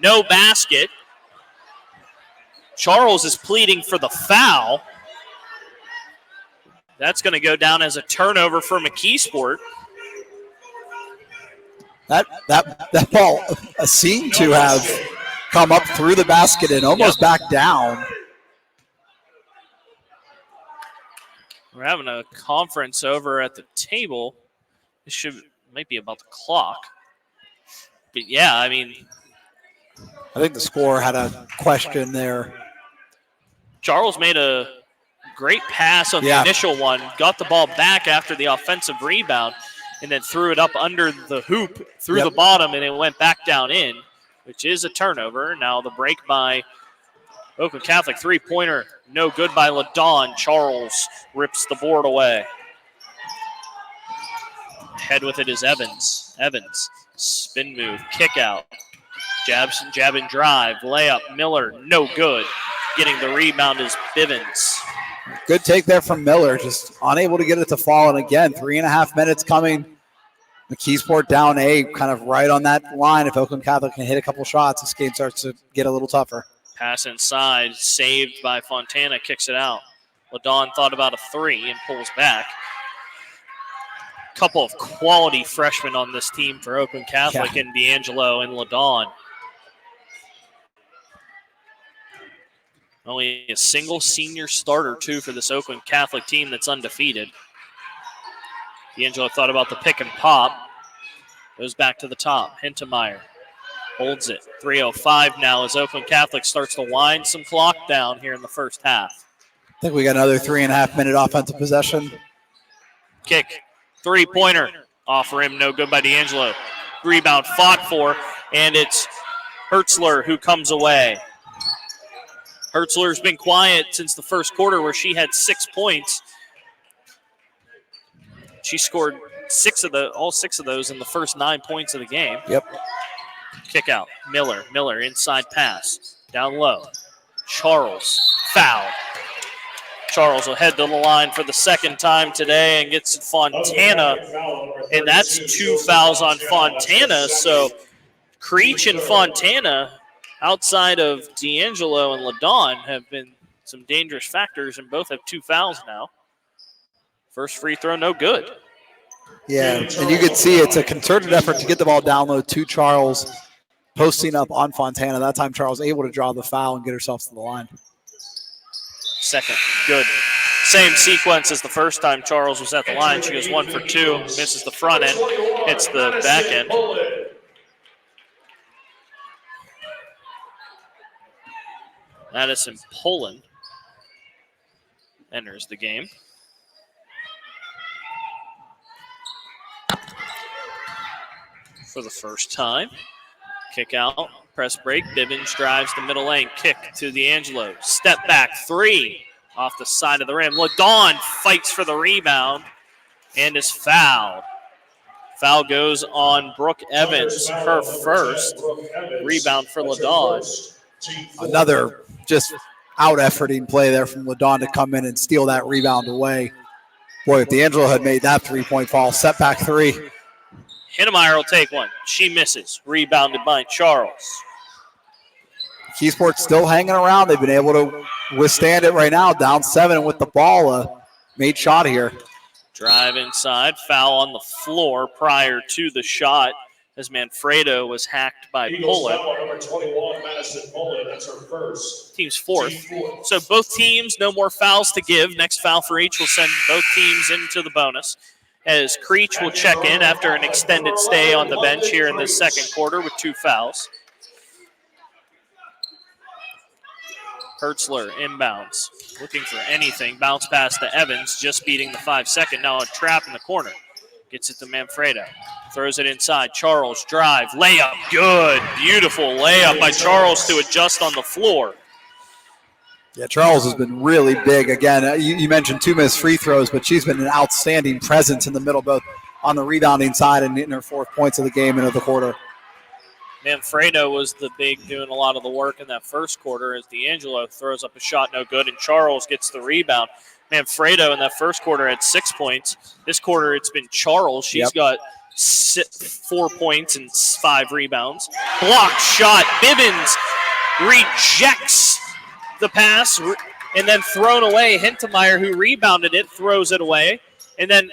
Speaker 2: No basket. Charles is pleading for the foul. That's going to go down as a turnover for McKeesport.
Speaker 3: That ball seemed to have come up through the basket and almost back down.
Speaker 2: We're having a conference over at the table. This might be about the clock. But yeah, I mean,
Speaker 3: I think the scorer had a question there.
Speaker 2: Charles made a great pass on the initial one, got the ball back after the offensive rebound, and then threw it up under the hoop, through the bottom, and it went back down in, which is a turnover. Now the break by Oakland Catholic, three-pointer, no good by LaDawn. Charles rips the board away. Head with it is Evans. Evans, spin move, kick out. Jab and drive, layup, Miller, no good. Getting the rebound is Bivens.
Speaker 3: Good take there from Miller, just unable to get it to fall. And again, 3.5 minutes coming. McKeesport down 8, kind of right on that line. If Oakland Catholic can hit a couple shots, this game starts to get a little tougher.
Speaker 2: Pass inside, saved by Fontana, kicks it out. LaDawn thought about a three and pulls back. couple of quality freshmen on this team for Oakland Catholic and D'Angelo and LaDawn. Only a single senior starter, too, for this Oakland Catholic team that's undefeated. D'Angelo thought about the pick and pop. Goes back to the top. Hintemeyer holds it. 3:05 now as Oakland Catholic starts to wind some clock down here in the first half.
Speaker 3: I think we got another 3.5 minute offensive possession.
Speaker 2: Kick. Three-pointer. Off rim. No good by D'Angelo. Rebound fought for, and it's Hertzler who comes away. Hertzler's been quiet since the first quarter where she had 6 points. She scored all six of those in the first 9 points of the game.
Speaker 3: Yep.
Speaker 2: Kick out. Miller inside pass. Down low. Charles. Foul. Charles will head to the line for the second time today and gets Fontana. And that's 2 fouls on Fontana. So Creach and Fontana, outside of D'Angelo and LaDawn, have been some dangerous factors, and both have 2 fouls now. First free throw, no good.
Speaker 3: Yeah, and you could see it's a concerted effort to get the ball down low to Charles, posting up on Fontana. That time Charles able to draw the foul and get herself to the line.
Speaker 2: Second, good. Same sequence as the first time Charles was at the line. She goes 1 for 2, misses the front end, hits the back end. Madison Poland enters the game. For the first time. Kick out, press break. Bibbins drives the middle lane. Kick to D'Angelo. Step back 3 off the side of the rim. LaDawn fights for the rebound and is fouled. Foul goes on Brooke Evans, her first. Rebound for LaDawn.
Speaker 3: Another just out-efforting play there from LaDawn to come in and steal that rebound away. Boy, if D'Angelo had made that three-point fall, step back 3.
Speaker 2: Hintemeyer will take one. She misses. Rebounded by Charles.
Speaker 3: McKeesport still hanging around. They've been able to withstand it right now. Down 7 with the ball. Made shot here.
Speaker 2: Drive inside. Foul on the floor prior to the shot as Manfredo was hacked by Poland.
Speaker 4: Number 21, Madison Poland. That's her first.
Speaker 2: Team's fourth. So both teams, no more fouls to give. Next foul for each will send both teams into the bonus. As Creach will check in after an extended stay on the bench here in the second quarter with 2 fouls. Hertzler inbounds, looking for anything. Bounce pass to Evans, just beating the 5-second. Now a trap in the corner. Gets it to Manfredo. Throws it inside. Charles, drive, layup. Good. Beautiful layup by Charles to adjust on the floor.
Speaker 3: Yeah, Charles has been really big. Again, you mentioned 2 missed free throws, but she's been an outstanding presence in the middle, both on the rebounding side and hitting her 4th points of the game into the quarter.
Speaker 2: Manfredo was the big doing a lot of the work in that first quarter as D'Angelo throws up a shot, no good, and Charles gets the rebound. Manfredo in that first quarter had 6 points. This quarter it's been Charles. She's got 4 points and 5 rebounds. Blocked shot. Bibbins rejects the pass and then thrown away. Hintemeyer, who rebounded it, throws it away. And then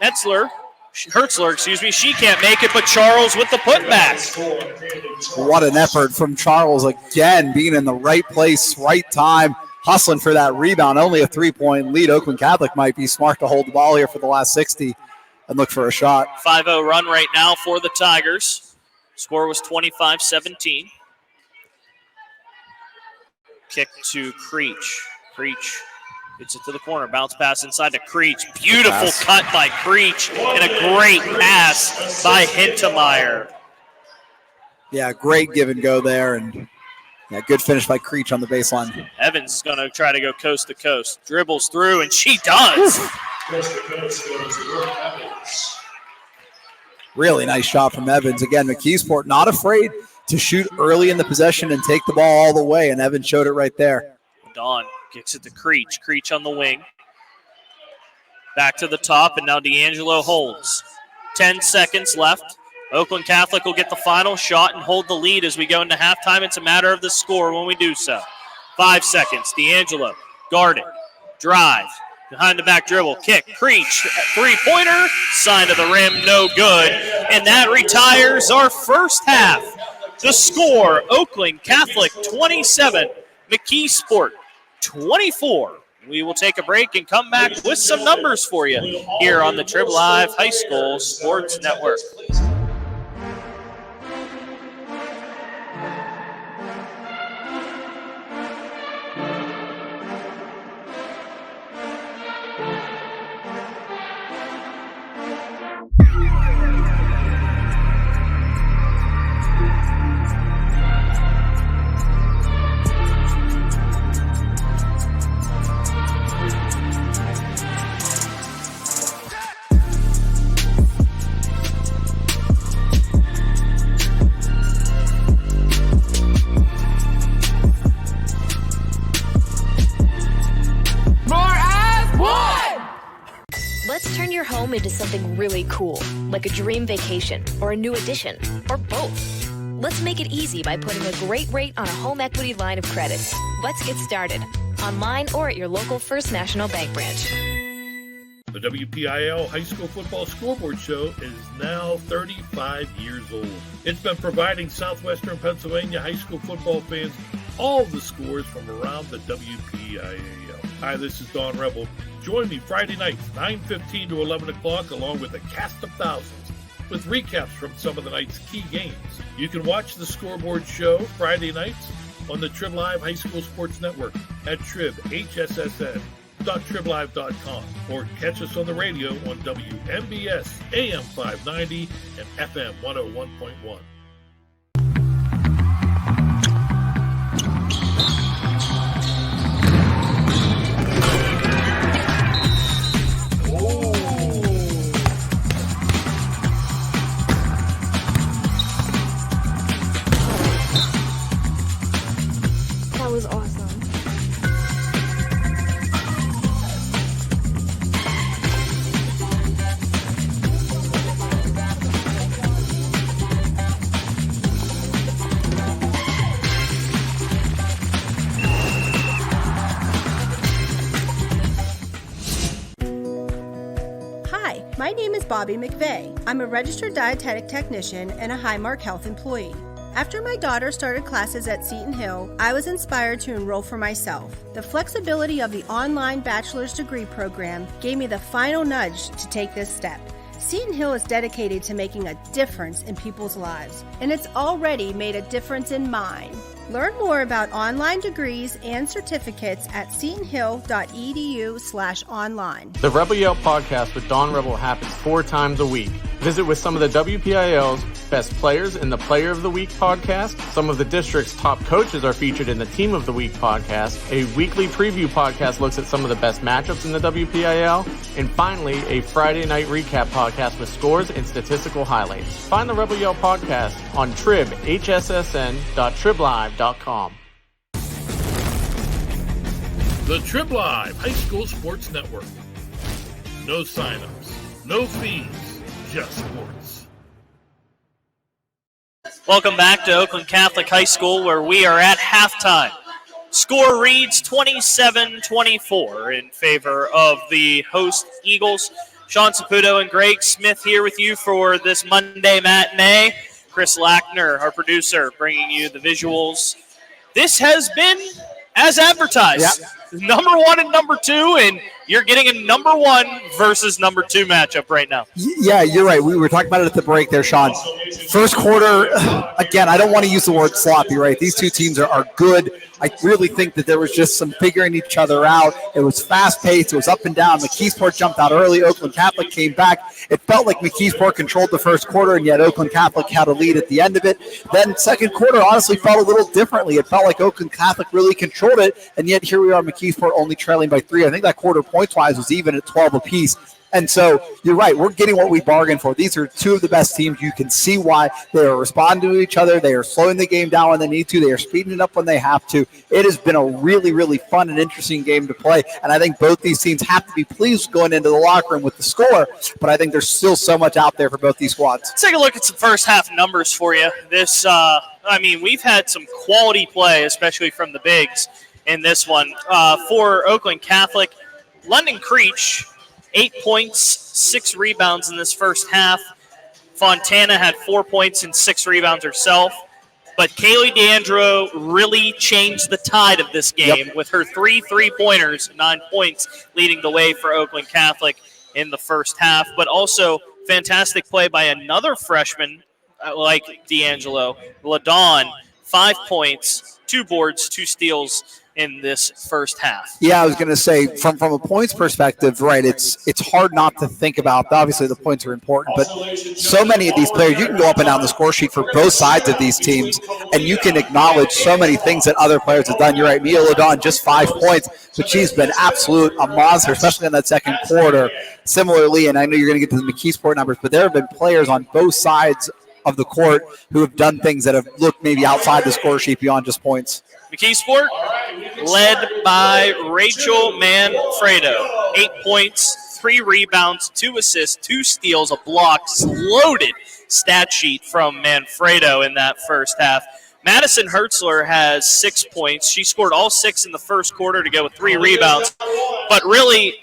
Speaker 2: Hertzler, she can't make it, but Charles with the putback.
Speaker 3: What an effort from Charles again, being in the right place, right time, hustling for that rebound. Only a 3-point lead. Oakland Catholic might be smart to hold the ball here for the last 60 and look for a shot.
Speaker 2: 5-0 run right now for the Tigers. Score was 25-17. Kick to Creach. Creach gets it to the corner. Bounce pass inside to Creach. Beautiful cut by Creach and a great pass by Hintemeyer.
Speaker 3: Yeah, great give and go there, and good finish by Creach on the baseline.
Speaker 2: Evans is going to try to go coast to coast. Dribbles through, and she does.
Speaker 4: Coast to coast goes to Brooke Evans.
Speaker 3: Really nice shot from Evans. Again, McKeesport not afraid to shoot early in the possession and take the ball all the way, and Evans showed it right there.
Speaker 2: Dawn gets it to Creach. Creach on the wing. Back to the top, and now D'Angelo holds. 10 seconds left. Oakland Catholic will get the final shot and hold the lead as we go into halftime. It's a matter of the score when we do so. 5 seconds. D'Angelo guarded. Drive. Behind the back dribble, kick, Creach, three-pointer, side of the rim, no good. And that retires our first half. The score, Oakland Catholic 27, McKeesport 24. We will take a break and come back with some numbers for you here on the Trib Live High School Sports Network.
Speaker 6: Let's turn your home into something really cool, like a dream vacation or a new addition, or both. Let's make it easy by putting a great rate on a home equity line of credit. Let's get started, online or at your local First National Bank branch.
Speaker 7: The WPIL High School Football Scoreboard Show is now 35 years old. It's been providing Southwestern Pennsylvania high school football fans all the scores from around the WPIAL. Hi, this is Don Rebel. Join me Friday nights, 9:15 to 11 o'clock, along with a cast of thousands, with recaps from some of the night's key games. You can watch the Scoreboard Show Friday nights on the Trib Live High School Sports Network at tribhssn.triblive.com, or catch us on the radio on WMBS AM 590 and FM 101.1.
Speaker 8: That was awesome.
Speaker 9: Hi, my name is Bobby McVeigh. I'm a registered dietetic technician and a Highmark Health employee. After my daughter started classes at Seton Hill, I was inspired to enroll for myself. The flexibility of the online bachelor's degree program gave me the final nudge to take this step. Seton Hill is dedicated to making a difference in people's lives, and it's already made a difference in mine. Learn more about online degrees and certificates at setonhill.edu/online.
Speaker 10: The Rebel Yell podcast with Don Rebel happens 4 times a week. Visit with some of the WPIL's best players in the Player of the Week podcast. Some of the district's top coaches are featured in the Team of the Week podcast. A weekly preview podcast looks at some of the best matchups in the WPIL. And finally, a Friday night recap podcast with scores and statistical highlights. Find the Rebel Yell podcast on tribhssn.triblive.com.
Speaker 7: The Trib Live High School Sports Network. No signups, no fees, just sports.
Speaker 2: Welcome back to Oakland Catholic High School, where we are at halftime. Score reads 27-24 in favor of the host Eagles. Sean Saputo and Greg Smith here with you for this Monday matinee. Chris Lackner, our producer, bringing you the visuals. This has been as advertised.
Speaker 3: Yeah.
Speaker 2: Number 1 and number 2, and you're getting a number 1 versus number 2 matchup right now.
Speaker 3: Yeah, you're right. We were talking about it at the break there, Sean. First quarter, again, I don't want to use the word sloppy, right? These two teams are good. I really think that there was just some figuring each other out. It was fast-paced. It was up and down. McKeesport jumped out early. Oakland Catholic came back. It felt like McKeesport controlled the first quarter, and yet Oakland Catholic had a lead at the end of it. Then second quarter honestly felt a little differently. It felt like Oakland Catholic really controlled it, and yet here we are, McKeesport only trailing by 3. I think that quarter points-wise was even at 12 apiece. And so you're right. We're getting what we bargained for. These are two of the best teams. You can see why they are responding to each other. They are slowing the game down when they need to. They are speeding it up when they have to. It has been a really, really fun and interesting game to play. And I think both these teams have to be pleased going into the locker room with the score. But I think there's still so much out there for both these squads.
Speaker 2: Let's take a look at some first half numbers for you. This, we've had some quality play, especially from the bigs in this one. For Oakland Catholic, London Creach, 8 points, 6 rebounds in this first half. Fontana had 4 points and 6 rebounds herself. But Kaylee D'Angelo really changed the tide of this game with her 3 3-pointers, 9 points, leading the way for Oakland Catholic in the first half. But also fantastic play by another freshman like D'Angelo, LaDawn, 5 points, 2 boards, 2 steals in this first half.
Speaker 3: Yeah, I was going to say, from a points perspective, right, it's hard not to think about, obviously the points are important, but so many of these players, you can go up and down the score sheet for both sides of these teams, and you can acknowledge so many things that other players have done. You're right, Mia LaDawn, just 5 points, but she's been a monster, especially in that second quarter. Similarly, and I know you're going to get to the McKeesport numbers, but there have been players on both sides of the court who have done things that have looked maybe outside the score sheet beyond just points.
Speaker 2: McKeesport, led by Rachel Manfredo. 8 points, 3 rebounds, 2 assists, 2 steals, a block, loaded stat sheet from Manfredo in that first half. Madison Hertzler has 6 points. She scored all 6 in the first quarter to go with 3 rebounds. But really,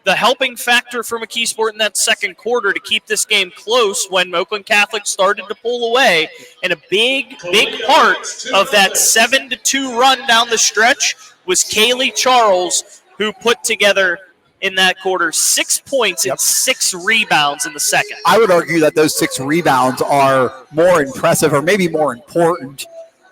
Speaker 2: the helping factor for McKeesport in that second quarter to keep this game close when Oakland Catholic started to pull away. And a big part of that 7-2 run down the stretch was Kaylee Charles, who put together in that quarter 6 points and 6 rebounds in the second.
Speaker 3: I would argue that those 6 rebounds are more impressive or maybe more important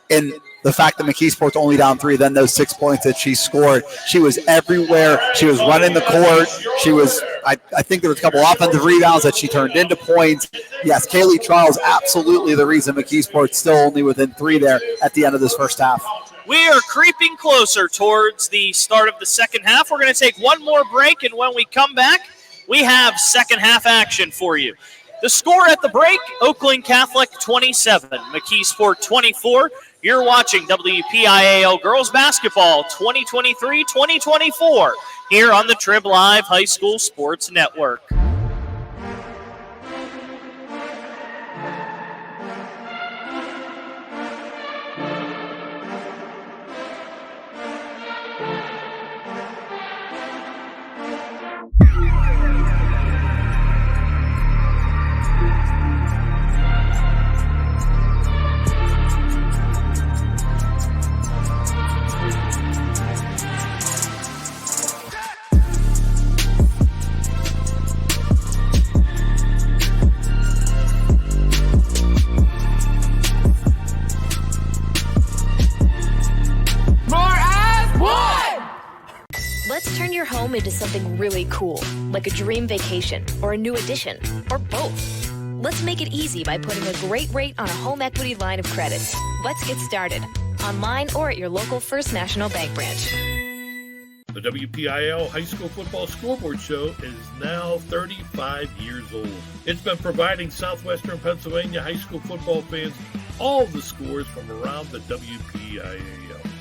Speaker 3: in the fact that McKeesport's only down 3 than those 6 points that she scored. She was everywhere. She was running the court. She was, I think there was a couple offensive rebounds that she turned into points. Yes, Kaylee Charles, absolutely the reason McKeesport's still only within 3 there at the end of this first half.
Speaker 2: We are creeping closer towards the start of the second half. We're going to take one more break, and when we come back, we have second half action for you. The score at the break, Oakland Catholic 27, McKeesport 24. You're watching WPIAL Girls Basketball 2023-2024 here on the Trib Live High School Sports Network.
Speaker 6: Let's turn your home into something really cool, like a dream vacation or a new addition, or both. Let's make it easy by putting a great rate on a home equity line of credit. Let's get started, online or at your local First National Bank branch.
Speaker 7: The WPIAL High School Football Scoreboard Show is now 35 years old. It's been providing Southwestern Pennsylvania high school football fans all the scores from around the WPIAL.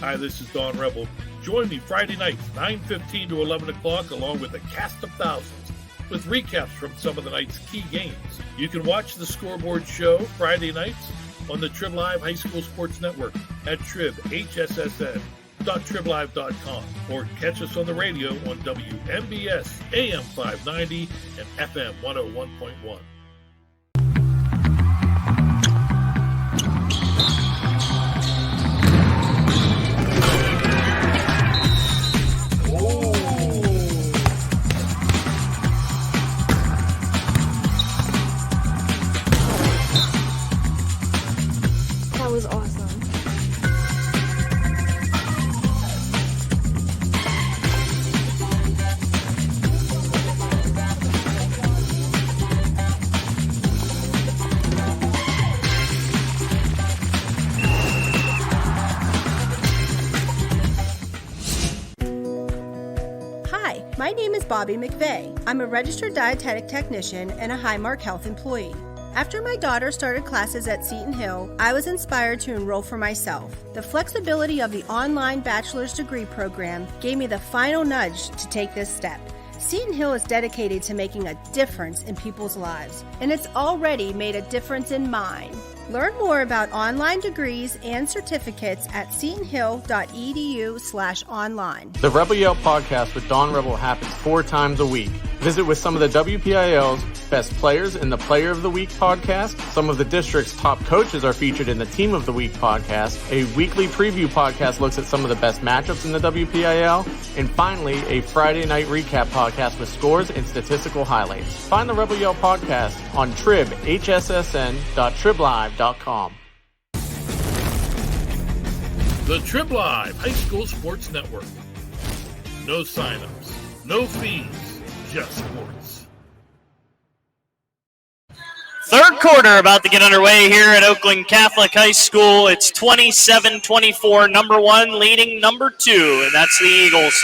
Speaker 7: Hi, this is Don Rebel. Join me Friday nights, 9:15 to 11 o'clock, along with a cast of thousands, with recaps from some of the night's key games. You can watch the Scoreboard Show Friday nights on the Trib Live High School Sports Network at tribhssn.triblive.com, or catch us on the radio on WMBS AM 590 and FM 101.1.
Speaker 8: That was awesome.
Speaker 9: Hi, my name is Bobby McVeigh. I'm a registered dietetic technician and a Highmark Health employee. After my daughter started classes at Seton Hill, I was inspired to enroll for myself. The flexibility of the online bachelor's degree program gave me the final nudge to take this step. Seton Hill is dedicated to making a difference in people's lives, and it's already made a difference in mine. Learn more about online degrees and certificates at setonhill.edu/online.
Speaker 10: The Rebel Yell podcast with Dawn Rebel happens 4 times a week. Visit with some of the WPIL's best players in the Player of the Week podcast. Some of the district's top coaches are featured in the Team of the Week podcast. A weekly preview podcast looks at some of the best matchups in the WPIL. And finally, a Friday night recap podcast with scores and statistical highlights. Find the Rebel Yell podcast on hssn.triblive.com.
Speaker 7: The Trib Live High School Sports Network. No signups, no fees, just sports.
Speaker 2: Third quarter about to get underway here at Oakland Catholic High School. It's 27-24, number 1 leading number 2, and that's the Eagles,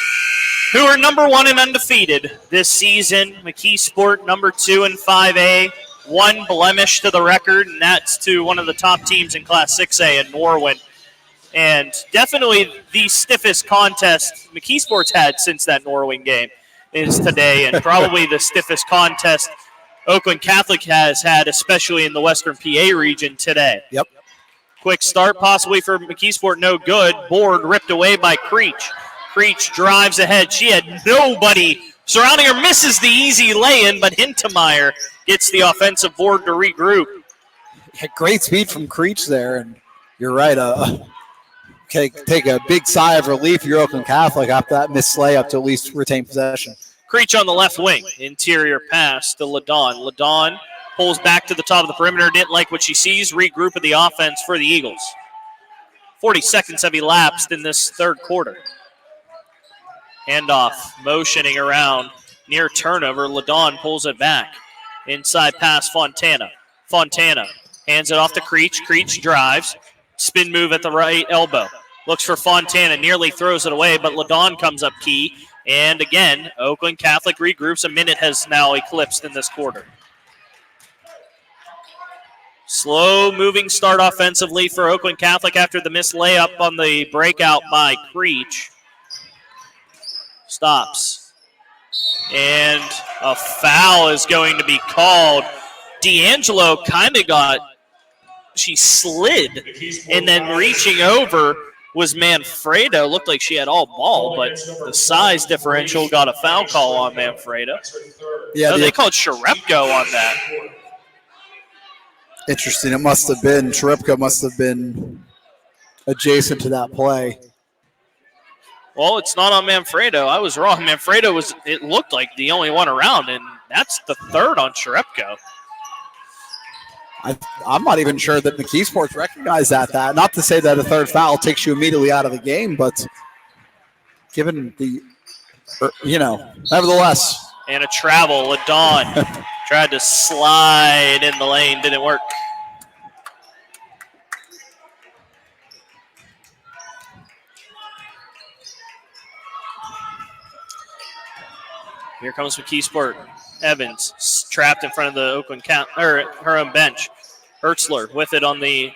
Speaker 2: who are number 1 and undefeated this season. McKeesport number 2 in 5A, 1 blemish to the record, and that's to one of the top teams in Class 6A in Norwin. And definitely the stiffest contest McKeesport's had since that Norwin game is today, and probably the stiffest contest Oakland Catholic has had, especially in the Western PA region today.
Speaker 3: Yep.
Speaker 2: Quick start possibly for McKeesport, no good. Board ripped away by Creach. Creach drives ahead. She had nobody surrounding her, misses the easy lay-in, but Hintemeyer gets the offensive board to regroup.
Speaker 3: Great speed from Creach there, and you're right. Take a big sigh of relief. You're Oakland Catholic after that missed layup to at least retain possession.
Speaker 2: Creach on the left wing. Interior pass to Ladon. Ladon pulls back to the top of the perimeter. Didn't like what she sees. Regroup of the offense for the Eagles. 40 seconds have elapsed in this third quarter. Handoff, motioning around. Near turnover, Ladon pulls it back. Inside pass, Fontana. Fontana hands it off to Creach. Creach drives. Spin move at the right elbow. Looks for Fontana, nearly throws it away, but Ladon comes up key. And again, Oakland Catholic regroups. A minute has now eclipsed in this quarter. Slow moving start offensively for Oakland Catholic after the missed layup on the breakout by Creach. Stops. And a foul is going to be called. D'Angelo kind of she slid, and then reaching over was Manfredo. Looked like she had all ball, but the size differential got a foul call on Manfredo. Yeah, they called Sharepko on that.
Speaker 3: Interesting. It must have been, Sharepko must have been adjacent to that play.
Speaker 2: Well, it's not on Manfredo. I was wrong. Manfredo was, it looked like the only one around, and that's the third on Sharepko.
Speaker 3: I'm not even sure that McKeesport's recognized that. Not to say that a third foul takes you immediately out of the game, but given the, nevertheless.
Speaker 2: And a travel. Ladon tried to slide in the lane. Didn't work. Here comes McKeesport. Evans trapped in front of the Oakland her own bench. Hertzler with it on the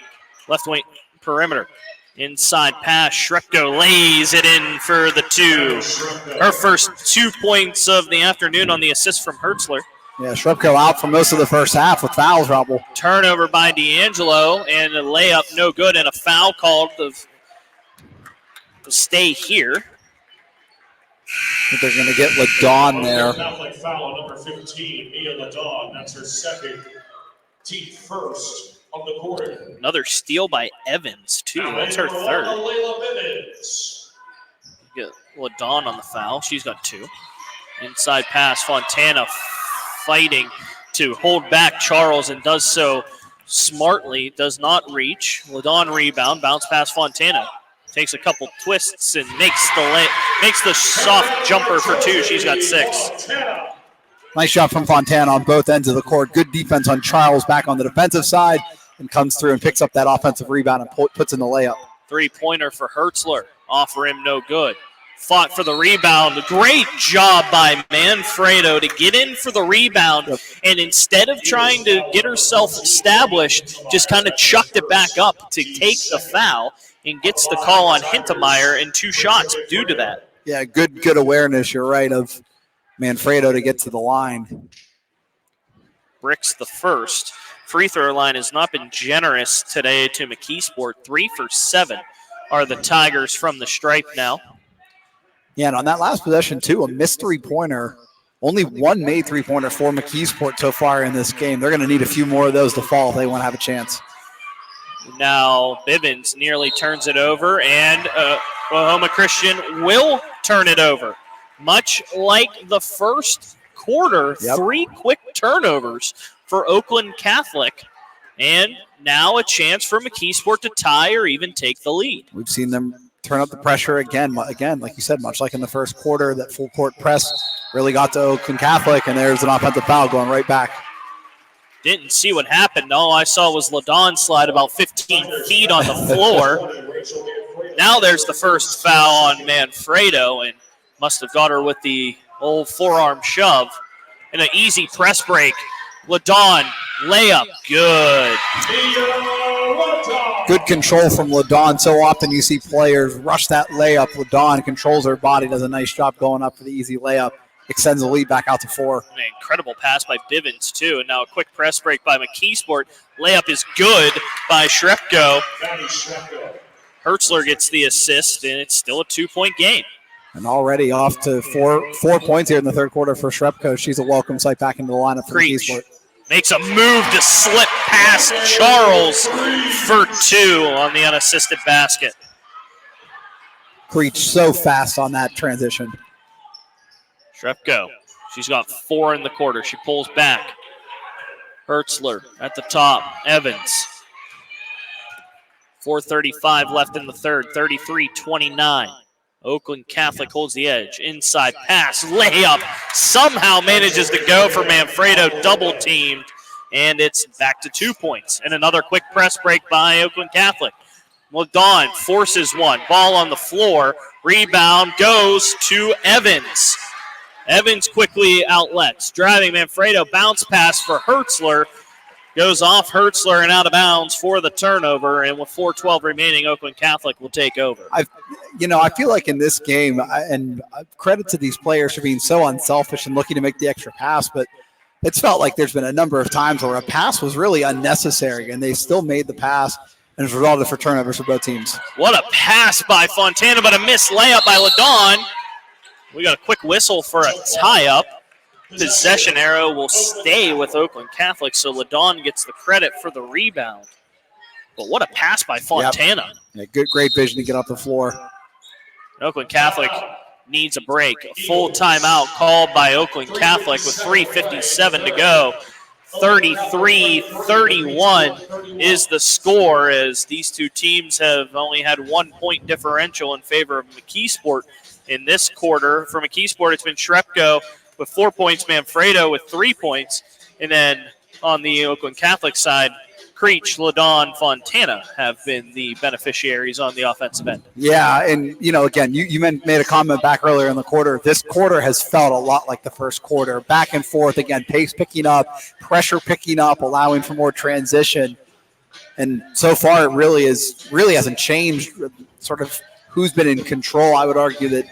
Speaker 2: left wing perimeter. Inside pass. Shrepko lays it in for the 2. Her first 2 points of the afternoon on the assist from Hertzler.
Speaker 3: Yeah, Shrepko out for most of the first half with foul trouble.
Speaker 2: Turnover by D'Angelo, and a layup no good, and a foul called to stay here.
Speaker 3: I think they're going to get Ladon there.
Speaker 4: Catholic foul on number 15, Mia Ladon. That's her second, team first on the court.
Speaker 2: Another steal by Evans, too. That's her third. Get Ladon on the foul. She's got 2. Inside pass, Fontana fighting to hold back Charles and does so smartly. Does not reach. Ladon rebound, bounce past Fontana. Takes a couple twists and makes the soft jumper for 2. She's got 6.
Speaker 3: Nice shot from Fontana on both ends of the court. Good defense on Charles back on the defensive side and comes through and picks up that offensive rebound and puts in the layup.
Speaker 2: 3-pointer for Hertzler. Off rim, no good. Fought for the rebound. Great job by Manfredo to get in for the rebound. Yep. And instead of trying to get herself established, just kind of chucked it back up to take the foul. And gets the call on Hintemeyer and 2 shots due to that.
Speaker 3: Yeah, good awareness, you're right, of Manfredo to get to the line.
Speaker 2: Bricks the first. Free throw line has not been generous today to McKeesport. 3 for 7 are the Tigers from the stripe now.
Speaker 3: Yeah, and on that last possession, too, a missed three-pointer. Only one made three-pointer for McKeesport so far in this game. They're going to need a few more of those to fall if they want to have a chance.
Speaker 2: Now Bivens nearly turns it over, and Oklahoma Christian will turn it over. Much like the first quarter, 3 quick turnovers for Oakland Catholic. And now a chance for McKeesport to tie or even take the lead.
Speaker 3: We've seen them turn up the pressure again, like you said, much like in the first quarter, that full court press really got to Oakland Catholic, and there's an offensive foul going right back.
Speaker 2: Didn't see what happened. All I saw was LaDon slide about 15 feet on the floor. Now there's the first foul on Manfredo, and must have got her with the old forearm shove. And an easy press break. LaDon, layup, good.
Speaker 3: Good control from LaDon. So often you see players rush that layup. LaDon controls her body, does a nice job going up for the easy layup. Extends the lead back out to 4.
Speaker 2: An incredible pass by Bivens, too. And now a quick press break by McKeesport. Layup is good by Shrepko. Hertzler gets the assist, and it's still a 2-point game.
Speaker 3: And already off to 4 points here in the third quarter for Shrepko. She's a welcome sight back into the lineup for McKeesport.
Speaker 2: Makes a move to slip past Charles for 2 on the unassisted basket.
Speaker 3: Creach so fast on that transition.
Speaker 2: Shrepko, she's got 4 in the quarter. She pulls back. Hertzler at the top. Evans. 4:35 left in the third. 33-29. Oakland Catholic holds the edge. Inside pass, layup. Somehow manages to go for Manfredo. Double teamed. And it's back to 2 points. And another quick press break by Oakland Catholic. LaDon forces one. Ball on the floor. Rebound goes to Evans. Evans quickly outlets. Driving Manfredo. Bounce pass for Hertzler. Goes off Hertzler and out of bounds for the turnover. And with 4:12 remaining, Oakland Catholic will take over.
Speaker 3: I feel like in this game, and credit to these players for being so unselfish and looking to make the extra pass, but it's felt like there's been a number of times where a pass was really unnecessary, and they still made the pass, and it's resulted for turnovers for both teams.
Speaker 2: What a pass by Fontana, but a missed layup by LaDon. We got a quick whistle for a tie-up. Possession arrow will stay with Oakland Catholic, so LaDon gets the credit for the rebound. But what a pass by Fontana.
Speaker 3: Yep. Yeah, great vision to get off the floor.
Speaker 2: Oakland Catholic needs a break. A full timeout called by Oakland Catholic with 3:57 to go. 33-31 is the score, as these two teams have only had 1 point differential in favor of McKeesport in this quarter. For McKeesport, it's been Shrepko with 4 points, Manfredo with 3 points, and then on the Oakland Catholic side, Creach, LaDon, Fontana have been the beneficiaries on the offensive end.
Speaker 3: Yeah, and, again, you made a comment back earlier in the quarter. This quarter has felt a lot like the first quarter. Back and forth, again, pace picking up, pressure picking up, allowing for more transition. And so far, it really hasn't changed sort of who's been in control. I would argue that,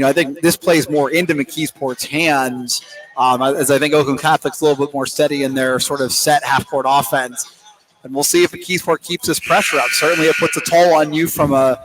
Speaker 3: I think this plays more into McKeesport's hands, as I think Oakland Catholic's a little bit more steady in their sort of set half-court offense. And we'll see if McKeesport keeps this pressure up. Certainly it puts a toll on you from a,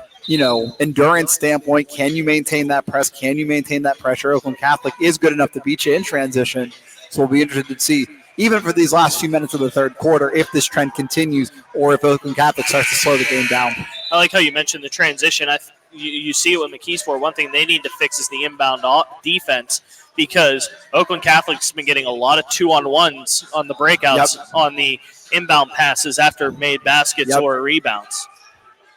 Speaker 3: endurance standpoint. Can you maintain that press? Can you maintain that pressure? Oakland Catholic is good enough to beat you in transition. So we'll be interested to see, even for these last few minutes of the third quarter, if this trend continues or if Oakland Catholic starts to slow the game down.
Speaker 2: I like how you mentioned the transition. You see it with McKeesport. One thing they need to fix is the inbound defense, because Oakland Catholic's been getting a lot of 2-on-1s on the breakouts on the inbound passes after made baskets or rebounds.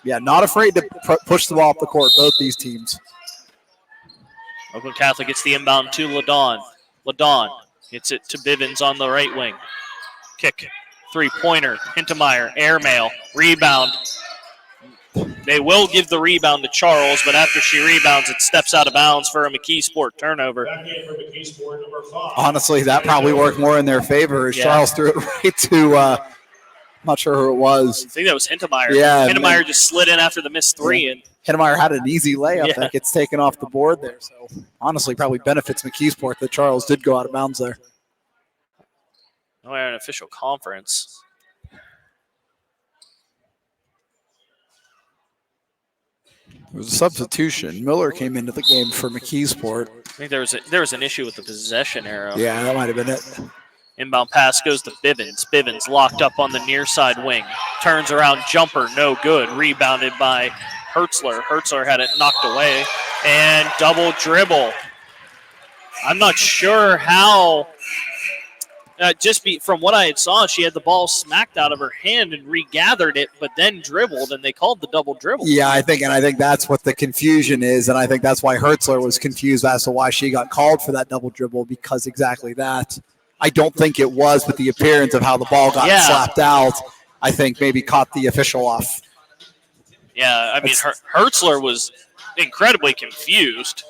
Speaker 3: Yeah, not afraid to push the ball up the court, both these teams.
Speaker 2: Oakland Catholic gets the inbound to LaDon. LaDon gets it to Bivens on the right wing. Kick, three-pointer, Hintemeyer, airmail, rebound. They will give the rebound to Charles, but after she rebounds, it steps out of bounds for a McKeesport turnover.
Speaker 3: Honestly, that probably worked more in their favor as Charles threw it right to, I'm not sure who it was.
Speaker 2: I think that was Hintemeyer.
Speaker 3: Yeah,
Speaker 2: Hintemeyer just slid in after the missed three. And
Speaker 3: Hennemeyer had an easy layup that
Speaker 2: Yeah.
Speaker 3: gets taken off the board there. So honestly, probably benefits McKeesport that Charles did go out of bounds there.
Speaker 2: Now we're in an official conference.
Speaker 3: It was a substitution. Miller came into the game for McKeesport.
Speaker 2: I think there was an issue with the possession arrow.
Speaker 3: Yeah, that might have been it.
Speaker 2: Inbound pass goes to Bivens. Bivens locked up on the near side wing. Turns around, jumper, no good. Rebounded by Hertzler. Hertzler had it knocked away. And double dribble. I'm not sure how. From what I had saw, she had the ball smacked out of her hand and regathered it, but then dribbled, and they called the double dribble.
Speaker 3: Yeah, I think that's what the confusion is, and I think that's why Hertzler was confused as to why she got called for that double dribble, because exactly that. I don't think it was, but the appearance of how the ball got slapped out, I think maybe caught the official off.
Speaker 2: Yeah, I mean, Hertzler was incredibly confused.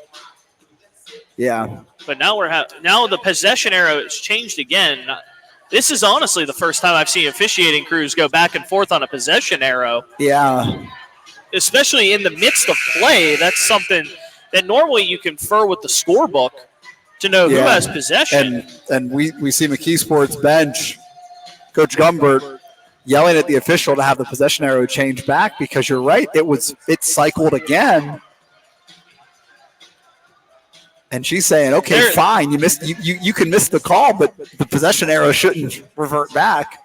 Speaker 3: Yeah.
Speaker 2: But now now the possession arrow has changed again. This is honestly the first time I've seen officiating crews go back and forth on a possession arrow.
Speaker 3: Yeah.
Speaker 2: Especially in the midst of play. That's something that normally you confer with the scorebook to know who has possession.
Speaker 3: And we see McKeesport's bench, Coach Gumbert, yelling at the official to have the possession arrow change back, because you're right, it cycled again. And she's saying, okay, fine, you can miss the call, but the possession arrow shouldn't revert back.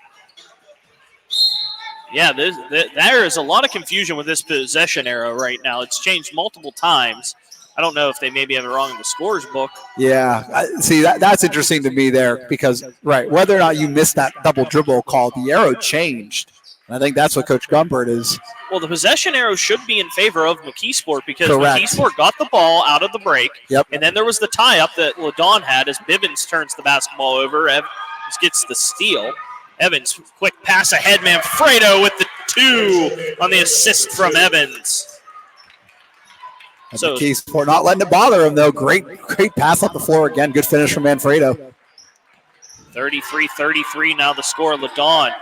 Speaker 2: Yeah, there is a lot of confusion with this possession arrow right now. It's changed multiple times. I don't know if they maybe have it wrong in the scores book.
Speaker 3: Yeah, see, that's interesting to me there, because, right, whether or not you missed that double dribble call, the arrow changed. And I think that's what Coach Gumbert is.
Speaker 2: Well, the possession arrow should be in favor of McKeesport, because
Speaker 3: Correct.
Speaker 2: McKeesport got the ball out of the break.
Speaker 3: Yep.
Speaker 2: And then there was the tie-up that LaDawn had as Bivens turns the basketball over. Evans gets the steal. Evans, quick pass ahead. Manfredo with the 2 on the assist from Evans.
Speaker 3: So McKeesport not letting it bother him, though. Great pass up the floor again. Good finish from Manfredo.
Speaker 2: 33-33 now the score. LaDawn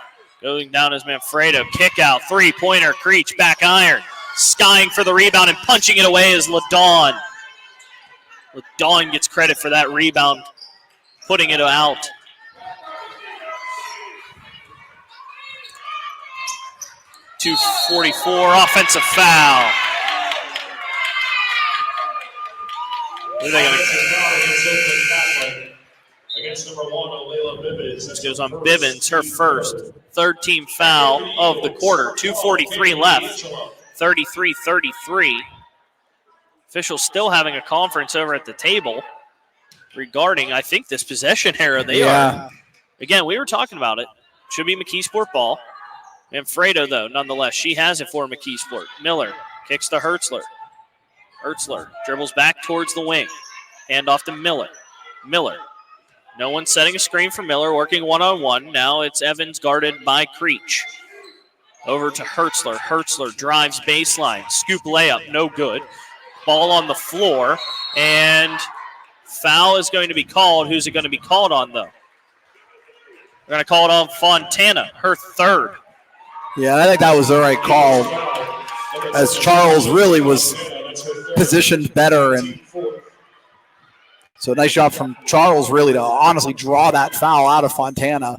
Speaker 2: going down as Manfredo. Kick out, 3-pointer. Creach back iron. Skying for the rebound and punching it away is LaDawn. LaDawn gets credit for that rebound, putting it out. .244, offensive foul. Who are they going to?
Speaker 4: Against number 1, Layla Bivens.
Speaker 2: This goes on Bivens, her first. Third team foul of the quarter. 2:43 left. 33-33. Officials still having a conference over at the table regarding, I think, this possession arrow. They are. Again, we were talking about it. Should be McKeesport ball. Manfredo, though, nonetheless, she has it for McKeesport. Miller kicks to Hertzler. Hertzler dribbles back towards the wing. Hand off to Miller. Miller. No one setting a screen for Miller, working one-on-one. Now it's Evans guarded by Creach. Over to Hertzler. Hertzler drives baseline. Scoop layup, no good. Ball on the floor, and foul is going to be called. Who's it going to be called on, though? They're going to call it on Fontana, her third.
Speaker 3: Yeah, I think that was the right call, as Charles really was positioned better. And so nice job from Charles really to honestly draw that foul out of Fontana.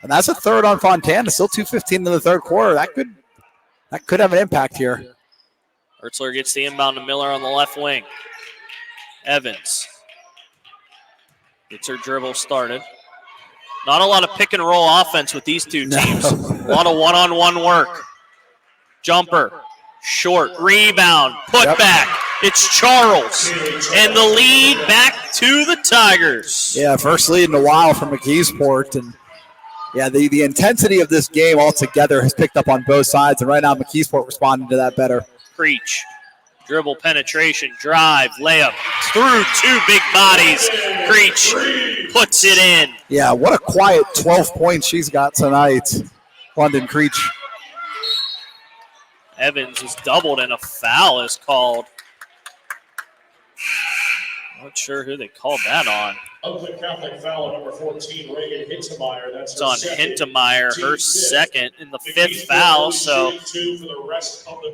Speaker 3: And that's a third on Fontana, still 2:15 in the third quarter. That could have an impact here.
Speaker 2: Hertzler gets the inbound to Miller on the left wing. Evans gets her dribble started. Not a lot of pick and roll offense with these two teams. A lot of one-on-one work. Jumper, short, rebound, put back. It's Charles. And the lead back to the Tigers.
Speaker 3: Yeah, first lead in a while for McKeesport. And yeah, the intensity of this game altogether has picked up on both sides. And right now, McKeesport responding to that better.
Speaker 2: Creach, dribble penetration, drive, layup, through 2 big bodies. Creach puts it in.
Speaker 3: Yeah, what a quiet 12 points she's got tonight, London Creach.
Speaker 2: Evans is doubled and a foul is called. Not sure who they called that on.
Speaker 4: Oakland Catholic foul number 14, Reagan Hintemeyer. That's
Speaker 2: it's on Hintemeyer, her second in the fifth foul. So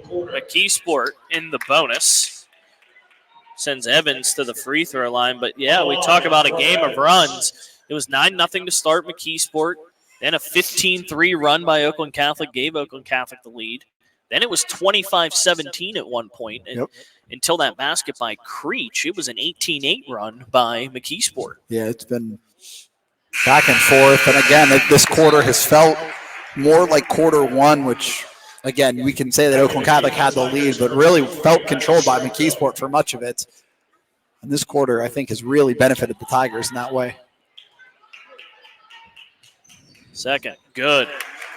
Speaker 2: McKeesport in the bonus. Sends Evans to the free throw line. But, yeah, we talk about a game of runs. It was 9-0 to start McKeesport. Then a 15-3 run by Oakland Catholic gave Oakland Catholic the lead. Then it was 25-17 at one point. And until that basket by Creach, it was an 18-8 run by McKeesport.
Speaker 3: Yeah, it's been back and forth. And, again, this quarter has felt more like quarter one, which, again, we can say that Oakland Catholic had the lead, but really felt controlled by McKeesport for much of it. And this quarter, I think, has really benefited the Tigers in that way.
Speaker 2: Second, good.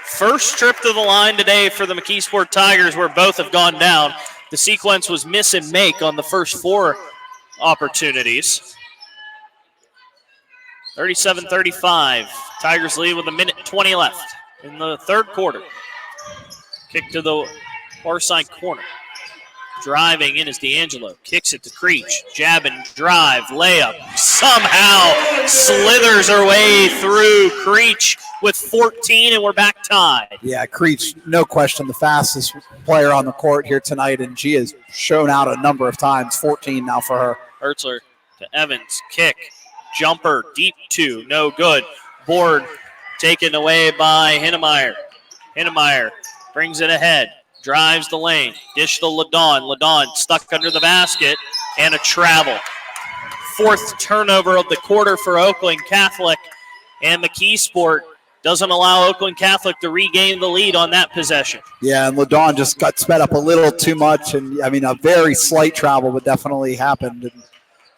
Speaker 2: First trip to the line today for the McKeesport Tigers, where both have gone down. The sequence was miss and make on the first four opportunities. 37-35. Tigers lead with 1:20 left in the third quarter. Kick to the far side corner. Driving in is D'Angelo. Kicks it to Creach. Jab and drive. Layup. Somehow slithers her way through Creach with 14, and we're back tied.
Speaker 3: Yeah, Creach, no question, the fastest player on the court here tonight, and she has shown out a number of times. 14 now for her.
Speaker 2: Hertzler to Evans. Kick. Jumper. Deep two. No good. Board taken away by Hintemeyer. Hintemeyer brings it ahead. Drives the lane. Dish to Ladon. Ladon stuck under the basket and a travel. Fourth turnover of the quarter for Oakland Catholic. And McKeesport doesn't allow Oakland Catholic to regain the lead on that possession.
Speaker 3: Yeah, and Ladon just got sped up a little too much. And, I mean, a very slight travel, but definitely happened. And,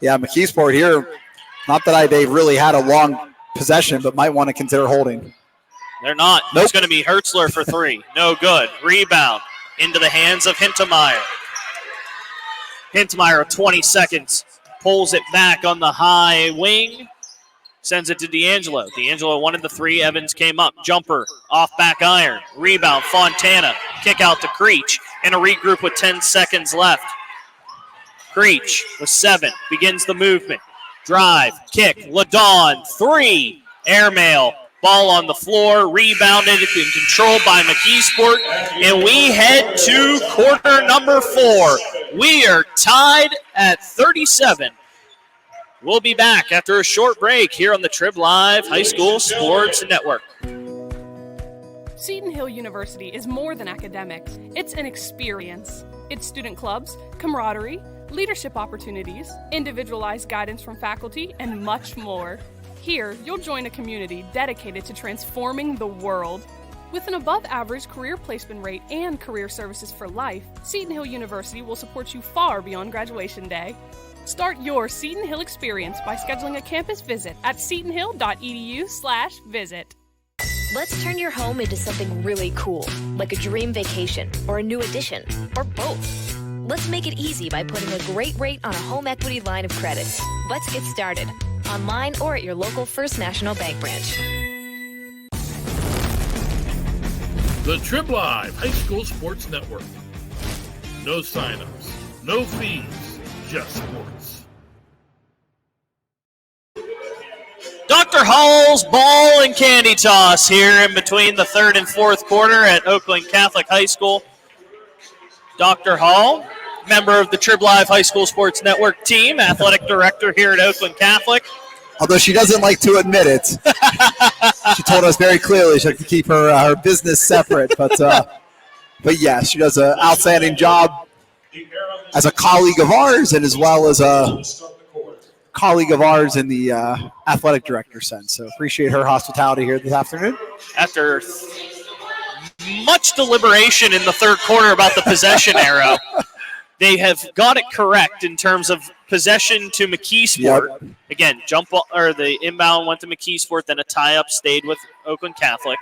Speaker 3: yeah, McKeesport here, not that they've really had a long possession, but might want to consider holding.
Speaker 2: They're not.
Speaker 3: Nope.
Speaker 2: It's going to be Hertzler for three. No good. Rebound into the hands of Hintemeyer. Hintemeyer, 20 seconds, pulls it back on the high wing, sends it to D'Angelo. D'Angelo wanted the three. Evans came up. Jumper off back iron. Rebound, Fontana. Kick out to Creach, and a regroup with 10 seconds left. Creach with 7 begins the movement. Drive, kick, Ladon, 3. Airmail. Ball on the floor, rebounded and controlled by McKeesport, and we head to quarter number 4. We are tied at 37. We'll be back after a short break here on the Trib Live High School Sports Network.
Speaker 5: Seton Hill University is more than academics. It's an experience. It's student clubs, camaraderie, leadership opportunities, individualized guidance from faculty, and much more. Here, you'll join a community dedicated to transforming the world. With an above-average career placement rate and career services for life, Seton Hill University will support you far beyond graduation day. Start your Seton Hill experience by scheduling a campus visit at setonhill.edu/visit.
Speaker 6: Let's turn your home into something really cool, like a dream vacation or a new addition, or both. Let's make it easy by putting a great rate on a home equity line of credit. Let's get started. Online or at your local First National Bank branch.
Speaker 7: The Trib Live High School Sports Network. No signups, no fees, just sports.
Speaker 2: Dr. Hall's ball and candy toss here in between the third and fourth quarter at Oakland Catholic High School. Dr. Hall, member of the Trib Live High School Sports Network team, athletic director here at Oakland Catholic.
Speaker 3: Although she doesn't like to admit it. She told us very clearly she likes to keep her business separate. But yeah, she does an outstanding job as a colleague of ours and as well as a colleague of ours in the athletic director sense. So appreciate her hospitality here this afternoon.
Speaker 2: After much deliberation in the third quarter about the possession arrow, they have got it correct in terms of possession to McKeesport.
Speaker 3: Yep.
Speaker 2: Again, the inbound went to McKeesport, then a tie-up stayed with Oakland Catholic.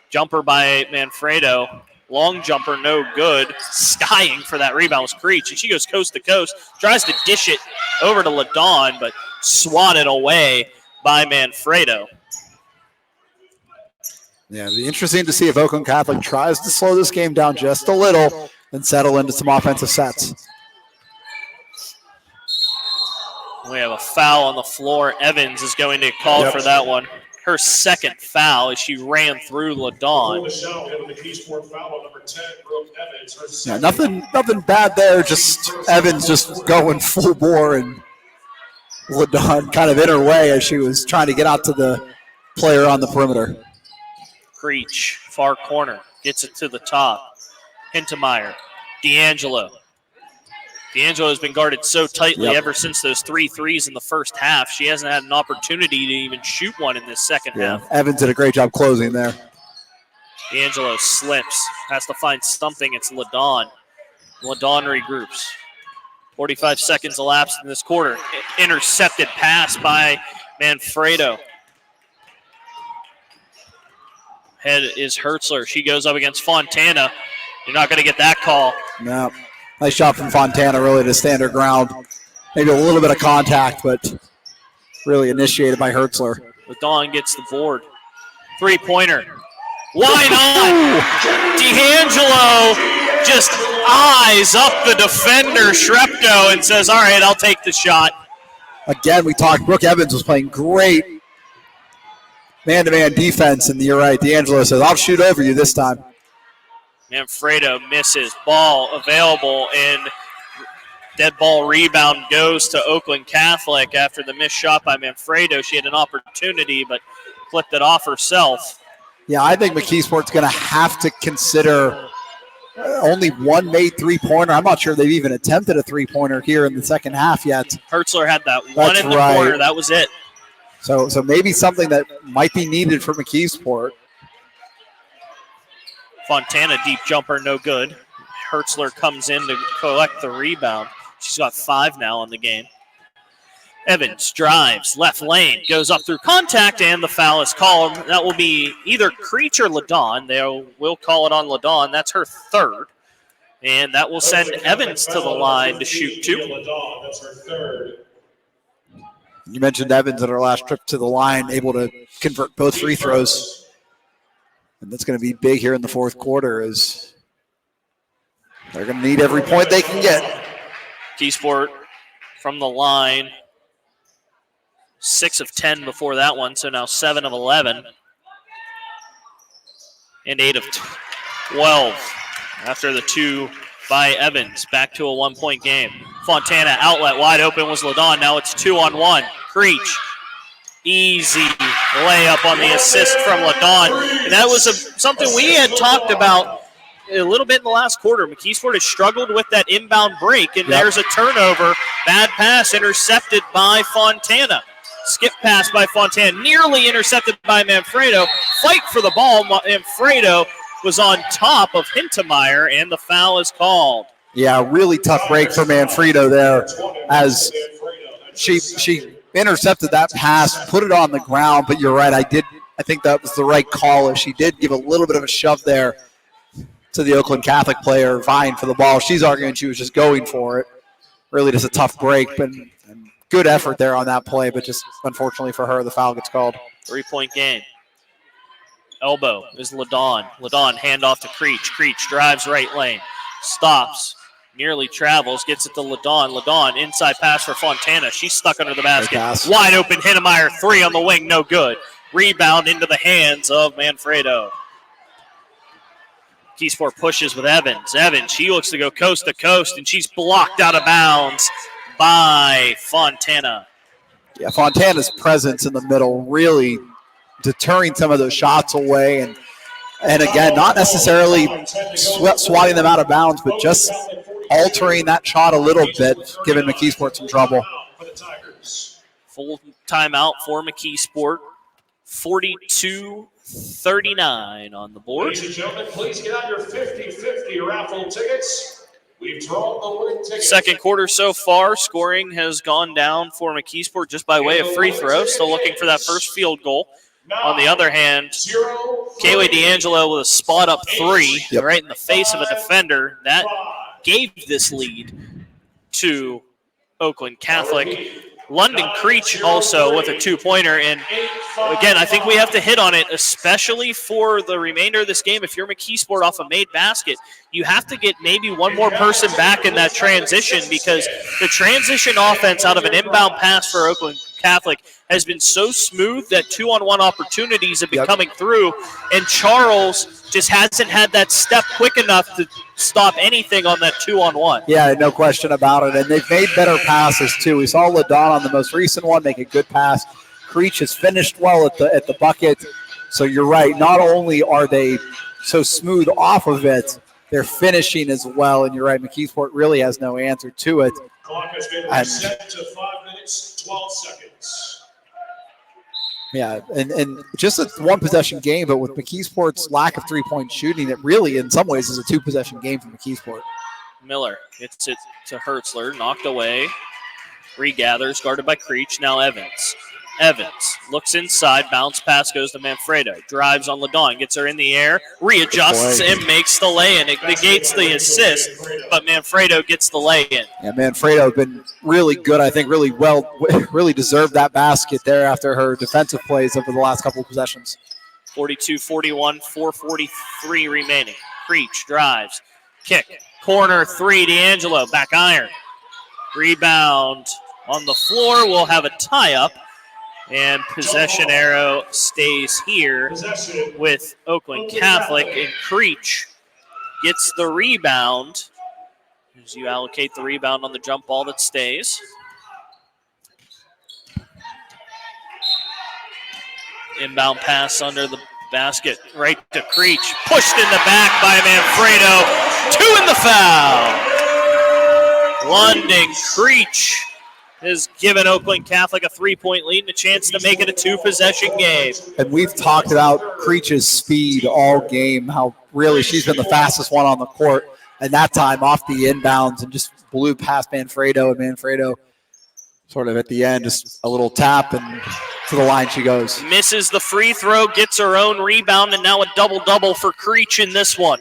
Speaker 2: Jumper by Manfredo. Long jumper, no good. Skying for that rebound was Creach, and she goes coast to coast. Tries to dish it over to Ladon, but swatted away by Manfredo.
Speaker 3: Yeah, it'll be interesting to see if Oakland Catholic tries to slow this game down just a little and settle into some offensive sets.
Speaker 2: We have a foul on the floor. Evans is going to call for that one. Her second foul as she ran through LaDawn.
Speaker 3: Yeah, nothing bad there. Just Evans just going full bore, and LaDawn kind of in her way as she was trying to get out to the player on the perimeter.
Speaker 2: Creach, far corner, gets it to the top. Hintemeyer, D'Angelo. D'Angelo has been guarded so tightly ever since those 3 threes in the first half. She hasn't had an opportunity to even shoot one in this second half.
Speaker 3: Evans did a great job closing there.
Speaker 2: D'Angelo slips, has to find something. It's LaDawn. LaDawn regroups. 45 seconds elapsed in this quarter. Intercepted pass by Manfredo. Head is Hertzler. She goes up against Fontana. You're not going to get that call.
Speaker 3: No. Nice shot from Fontana, really, to stand her ground. Maybe a little bit of contact, but really initiated by Hertzler.
Speaker 2: LaDawn gets the board. 3-pointer. Why not? D'Angelo just eyes up the defender, Shrepko, and says, all right, I'll take the shot.
Speaker 3: Again, we talked, Brooke Evans was playing great man-to-man defense, and you're right, D'Angelo says, I'll shoot over you this time.
Speaker 2: Manfredo misses. Ball available, and dead ball rebound goes to Oakland Catholic after the missed shot by Manfredo. She had an opportunity, but flipped it off herself.
Speaker 3: Yeah, I think McKeesport's going to have to consider only one made 3-pointer. I'm not sure they've even attempted a 3-pointer here in the second half yet.
Speaker 2: Hertzler had that one in the corner. That was it.
Speaker 3: So maybe something that might be needed for McKeesport.
Speaker 2: Fontana, deep jumper, no good. Hertzler comes in to collect the rebound. She's got 5 now on the game. Evans drives, left lane, goes up through contact, and the foul is called. That will be either Creach or LaDawn. They will call it on LaDawn. That's her third. And that will send Evans to the line to shoot 2.
Speaker 4: That's her third.
Speaker 3: You mentioned Evans in her last trip to the line, able to convert both free throws. And that's going to be big here in the fourth quarter as they're going to need every point they can get.
Speaker 2: McKeesport from the line. 6 of 10 before that one, so now 7 of 11. And 8 of 12 after the 2 by Evans. Back to a 1-point game. Fontana outlet wide open was LaDawn. Now it's 2-on-1. Creach. Easy layup on the assist from LaDawn. And that was something we had talked about a little bit in the last quarter. McKeesport has struggled with that inbound break, and there's a turnover. Bad pass intercepted by Fontana. Skip pass by Fontana, nearly intercepted by Manfredo. Fight for the ball. Manfredo was on top of Hintemeyer, and the foul is called.
Speaker 3: Yeah, really tough break for Manfredo there as she intercepted that pass, put it on the ground, but you're right, I think that was the right call as she did give a little bit of a shove there to the Oakland Catholic player vying for the ball. She's arguing she was just going for it. Really just a tough break, but good effort there on that play, but just unfortunately for her, the foul gets called.
Speaker 2: 3-point game. Elbow is LaDawn. LaDawn handoff to Creach. Creach drives right lane. Stops. Nearly travels. Gets it to LaDawn. LaDawn inside pass for Fontana. She's stuck under the basket. Wide open Hintemeyer. 3 on the wing. No good. Rebound into the hands of Manfredo. McKeesport pushes with Evans. Evans, she looks to go coast to coast, and she's blocked out of bounds by Fontana.
Speaker 3: Yeah, Fontana's presence in the middle really deterring some of those shots away, and again, not necessarily swatting them out of bounds, but just altering that shot a little bit, giving McKeesport some trouble.
Speaker 2: Full timeout for McKeesport. 42-39 on the board.
Speaker 4: Ladies and gentlemen, please get out your 50-50 raffle tickets. We've drawn the winning tickets.
Speaker 2: Second quarter so far, scoring has gone down for McKeesport just by way of free throw. Still looking for that first field goal. On the other hand, Kaylee D'Angelo with a spot-up 3 right in the face of a defender. That gave this lead to Oakland Catholic. London Creach also with a 2-pointer. And, again, I think we have to hit on it, especially for the remainder of this game. If you're McKeesport off a made basket, you have to get maybe one more person back in that transition, because the transition offense out of an inbound pass for Oakland Catholic has been so smooth that 2-on-1 opportunities have been coming through, and Charles just hasn't had that step quick enough to stop anything on that 2-on-1.
Speaker 3: Yeah, no question about it. And they've made better passes, too. We saw LaDon on the most recent one make a good pass. Creach has finished well at the bucket. So you're right. Not only are they so smooth off of it, they're finishing as well. And you're right, McKeesport really has no answer to it.
Speaker 4: Clock has been reset to 5 minutes, 12 seconds.
Speaker 3: Yeah, and just a one-possession game, but with McKeesport's lack of three-point shooting, it really, in some ways, is a two-possession game for McKeesport.
Speaker 2: Miller gets it to Hertzler, knocked away, regathers, guarded by Creach, now Evans. Evans looks inside, bounce pass goes to Manfredo, drives on LaDon, gets her in the air, readjusts and makes the lay-in. It negates the assist, but Manfredo gets the lay-in.
Speaker 3: Yeah, Manfredo has been really good, I think, really deserved that basket there after her defensive plays over the last couple of possessions.
Speaker 2: 42-41, 4:43 remaining. Creach drives, kick, corner three, D'Angelo, back iron. Rebound on the floor, we'll have a tie-up. And possession arrow stays here with Oakland Catholic, and Creach gets the rebound as you allocate the rebound on the jump ball that stays. Inbound pass under the basket right to Creach. Pushed in the back by Manfredo. 2 in the foul. London Creach has given Oakland Catholic a 3-point lead and a chance to make it a 2-possession game.
Speaker 3: And we've talked about Creach's speed all game, how really she's been the fastest one on the court. And that time off the inbounds and just blew past Manfredo. And Manfredo sort of at the end, just a little tap and to the line she goes.
Speaker 2: Misses the free throw, gets her own rebound, and now a double-double for Creach in this one.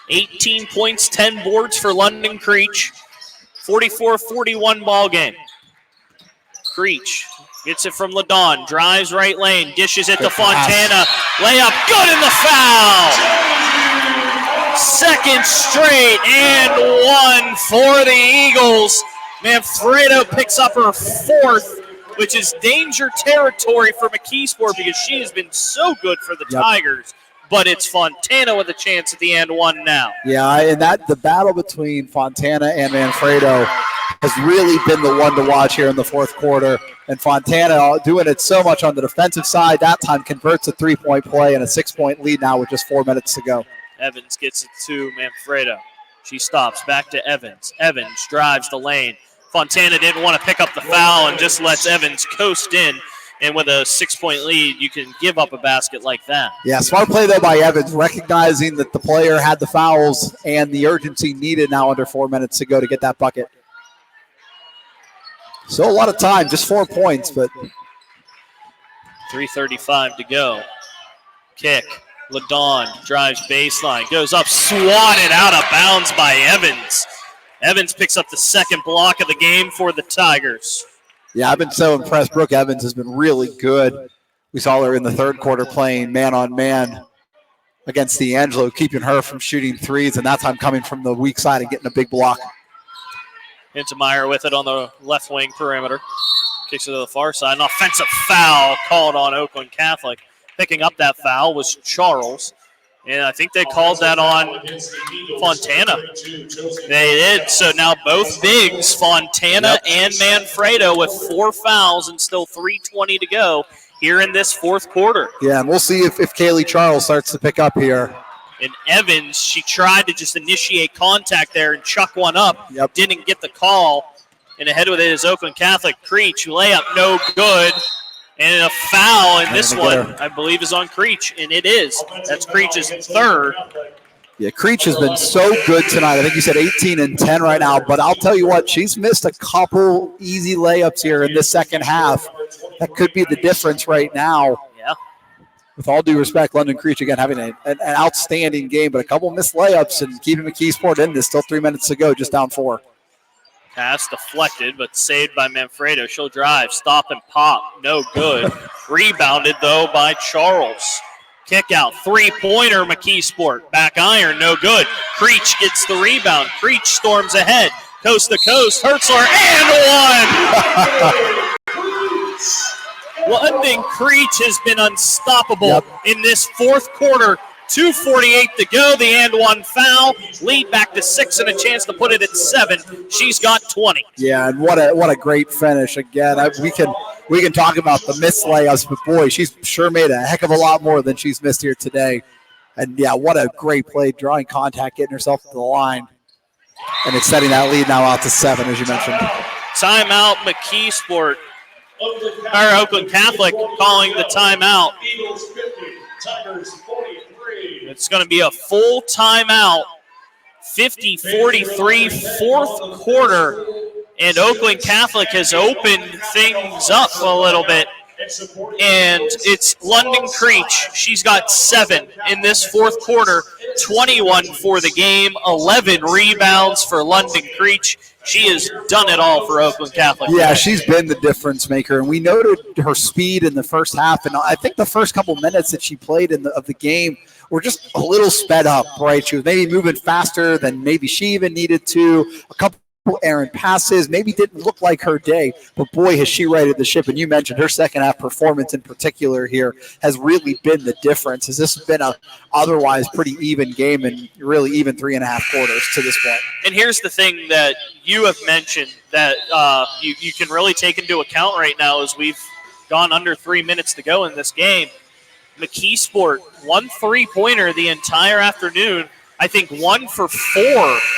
Speaker 2: 18 points, 10 boards for London Creach. 44-41 ball game. Creach gets it from LaDon, drives right lane, dishes it to Fontana. Layup, good in the foul. Second straight and 1 for the Eagles. Manfredo picks up her 4th, which is danger territory for McKeesport because she has been so good for the Tigers. But it's Fontana with a chance at the end 1 now.
Speaker 3: Yeah, and the battle between Fontana and Manfredo has really been the one to watch here in the fourth quarter. And Fontana doing it so much on the defensive side, that time converts a 3-point play and a 6-point lead now with just 4 minutes to go.
Speaker 2: Evans gets it to Manfredo. She stops, back to Evans. Evans drives the lane. Fontana didn't want to pick up the foul and just lets Evans coast in. And with a 6-point lead, you can give up a basket like that.
Speaker 3: Yeah, smart play, though, by Evans, recognizing that the player had the fouls and the urgency needed now under 4 minutes to go to get that bucket. So a lot of time, just 4 points, but
Speaker 2: 3:35 to go. Kick. LaDon drives baseline, goes up, swatted out of bounds by Evans. Evans picks up the second block of the game for the Tigers.
Speaker 3: Yeah, I've been so impressed. Brooke Evans has been really good. We saw her in the third quarter playing man-on-man against D'Angelo, keeping her from shooting threes, and that time coming from the weak side and getting a big block.
Speaker 2: Hintemeyer with it on the left wing perimeter. Kicks it to the far side. An offensive foul called on Oakland Catholic. Picking up that foul was Charles. And I think they called that on Fontana. They did. So now both bigs, Fontana and Manfredo, with 4 fouls and still 3:20 to go here in this fourth quarter.
Speaker 3: Yeah, and we'll see if Kaylee Charles starts to pick up here.
Speaker 2: And Evans, she tried to just initiate contact there and chuck one up. Didn't get the call. And ahead with it is Oakland Catholic. Creach, layup, no good. And a foul in this one, I believe, is on Creach, and it is. That's Creach's 3rd.
Speaker 3: Yeah, Creach has been so good tonight. I think you said 18 and 10 right now, but I'll tell you what, she's missed a couple easy layups here in the second half. That could be the difference right now.
Speaker 2: Yeah.
Speaker 3: With all due respect, London Creach, again, having an outstanding game, but a couple missed layups and keeping McKeesport in this. Still 3 minutes to go, just down 4.
Speaker 2: Pass deflected, but saved by Manfredo. She'll drive, stop, and pop. No good. Rebounded, though, by Charles. Kick out, three-pointer, McKeesport. Back iron, no good. Creach gets the rebound. Creach storms ahead. Coast to coast, Hertzler, and one! London Creach has been unstoppable in this fourth quarter. 2:48 to go, the and one foul. Lead back to 6 and a chance to put it at 7. She's got 20.
Speaker 3: Yeah, and what a great finish. Again, we can talk about the missed layups, but boy, she's sure made a heck of a lot more than she's missed here today. And yeah, what a great play, drawing contact, getting herself to the line, and extending that lead now out to 7, as you mentioned.
Speaker 2: Timeout, McKeesport, or Oakland Catholic calling the timeout.
Speaker 4: Eagles 50, Tigers 43.
Speaker 2: It's going to be a full timeout. 50-43, fourth quarter, and Oakland Catholic has opened things up a little bit. And it's London Creach. She's got 7 in this fourth quarter, 21 for the game, 11 rebounds for London Creach. She has done it all for Oakland Catholic.
Speaker 3: Yeah, she's been the difference maker, and we noted her speed in the first half, and I think the first couple minutes that she played of the game were just a little sped up, right? She was maybe moving faster than maybe she even needed to. A couple errant passes, maybe didn't look like her day, but boy, has she righted the ship. And you mentioned her second half performance in particular here has really been the difference. Has this been a otherwise pretty even game and really even 3.5 quarters to this point?
Speaker 2: And here's the thing that you have mentioned that you can really take into account right now as we've gone under 3 minutes to go in this game. McKeesport, 1 3-pointer the entire afternoon. I think 1 for 4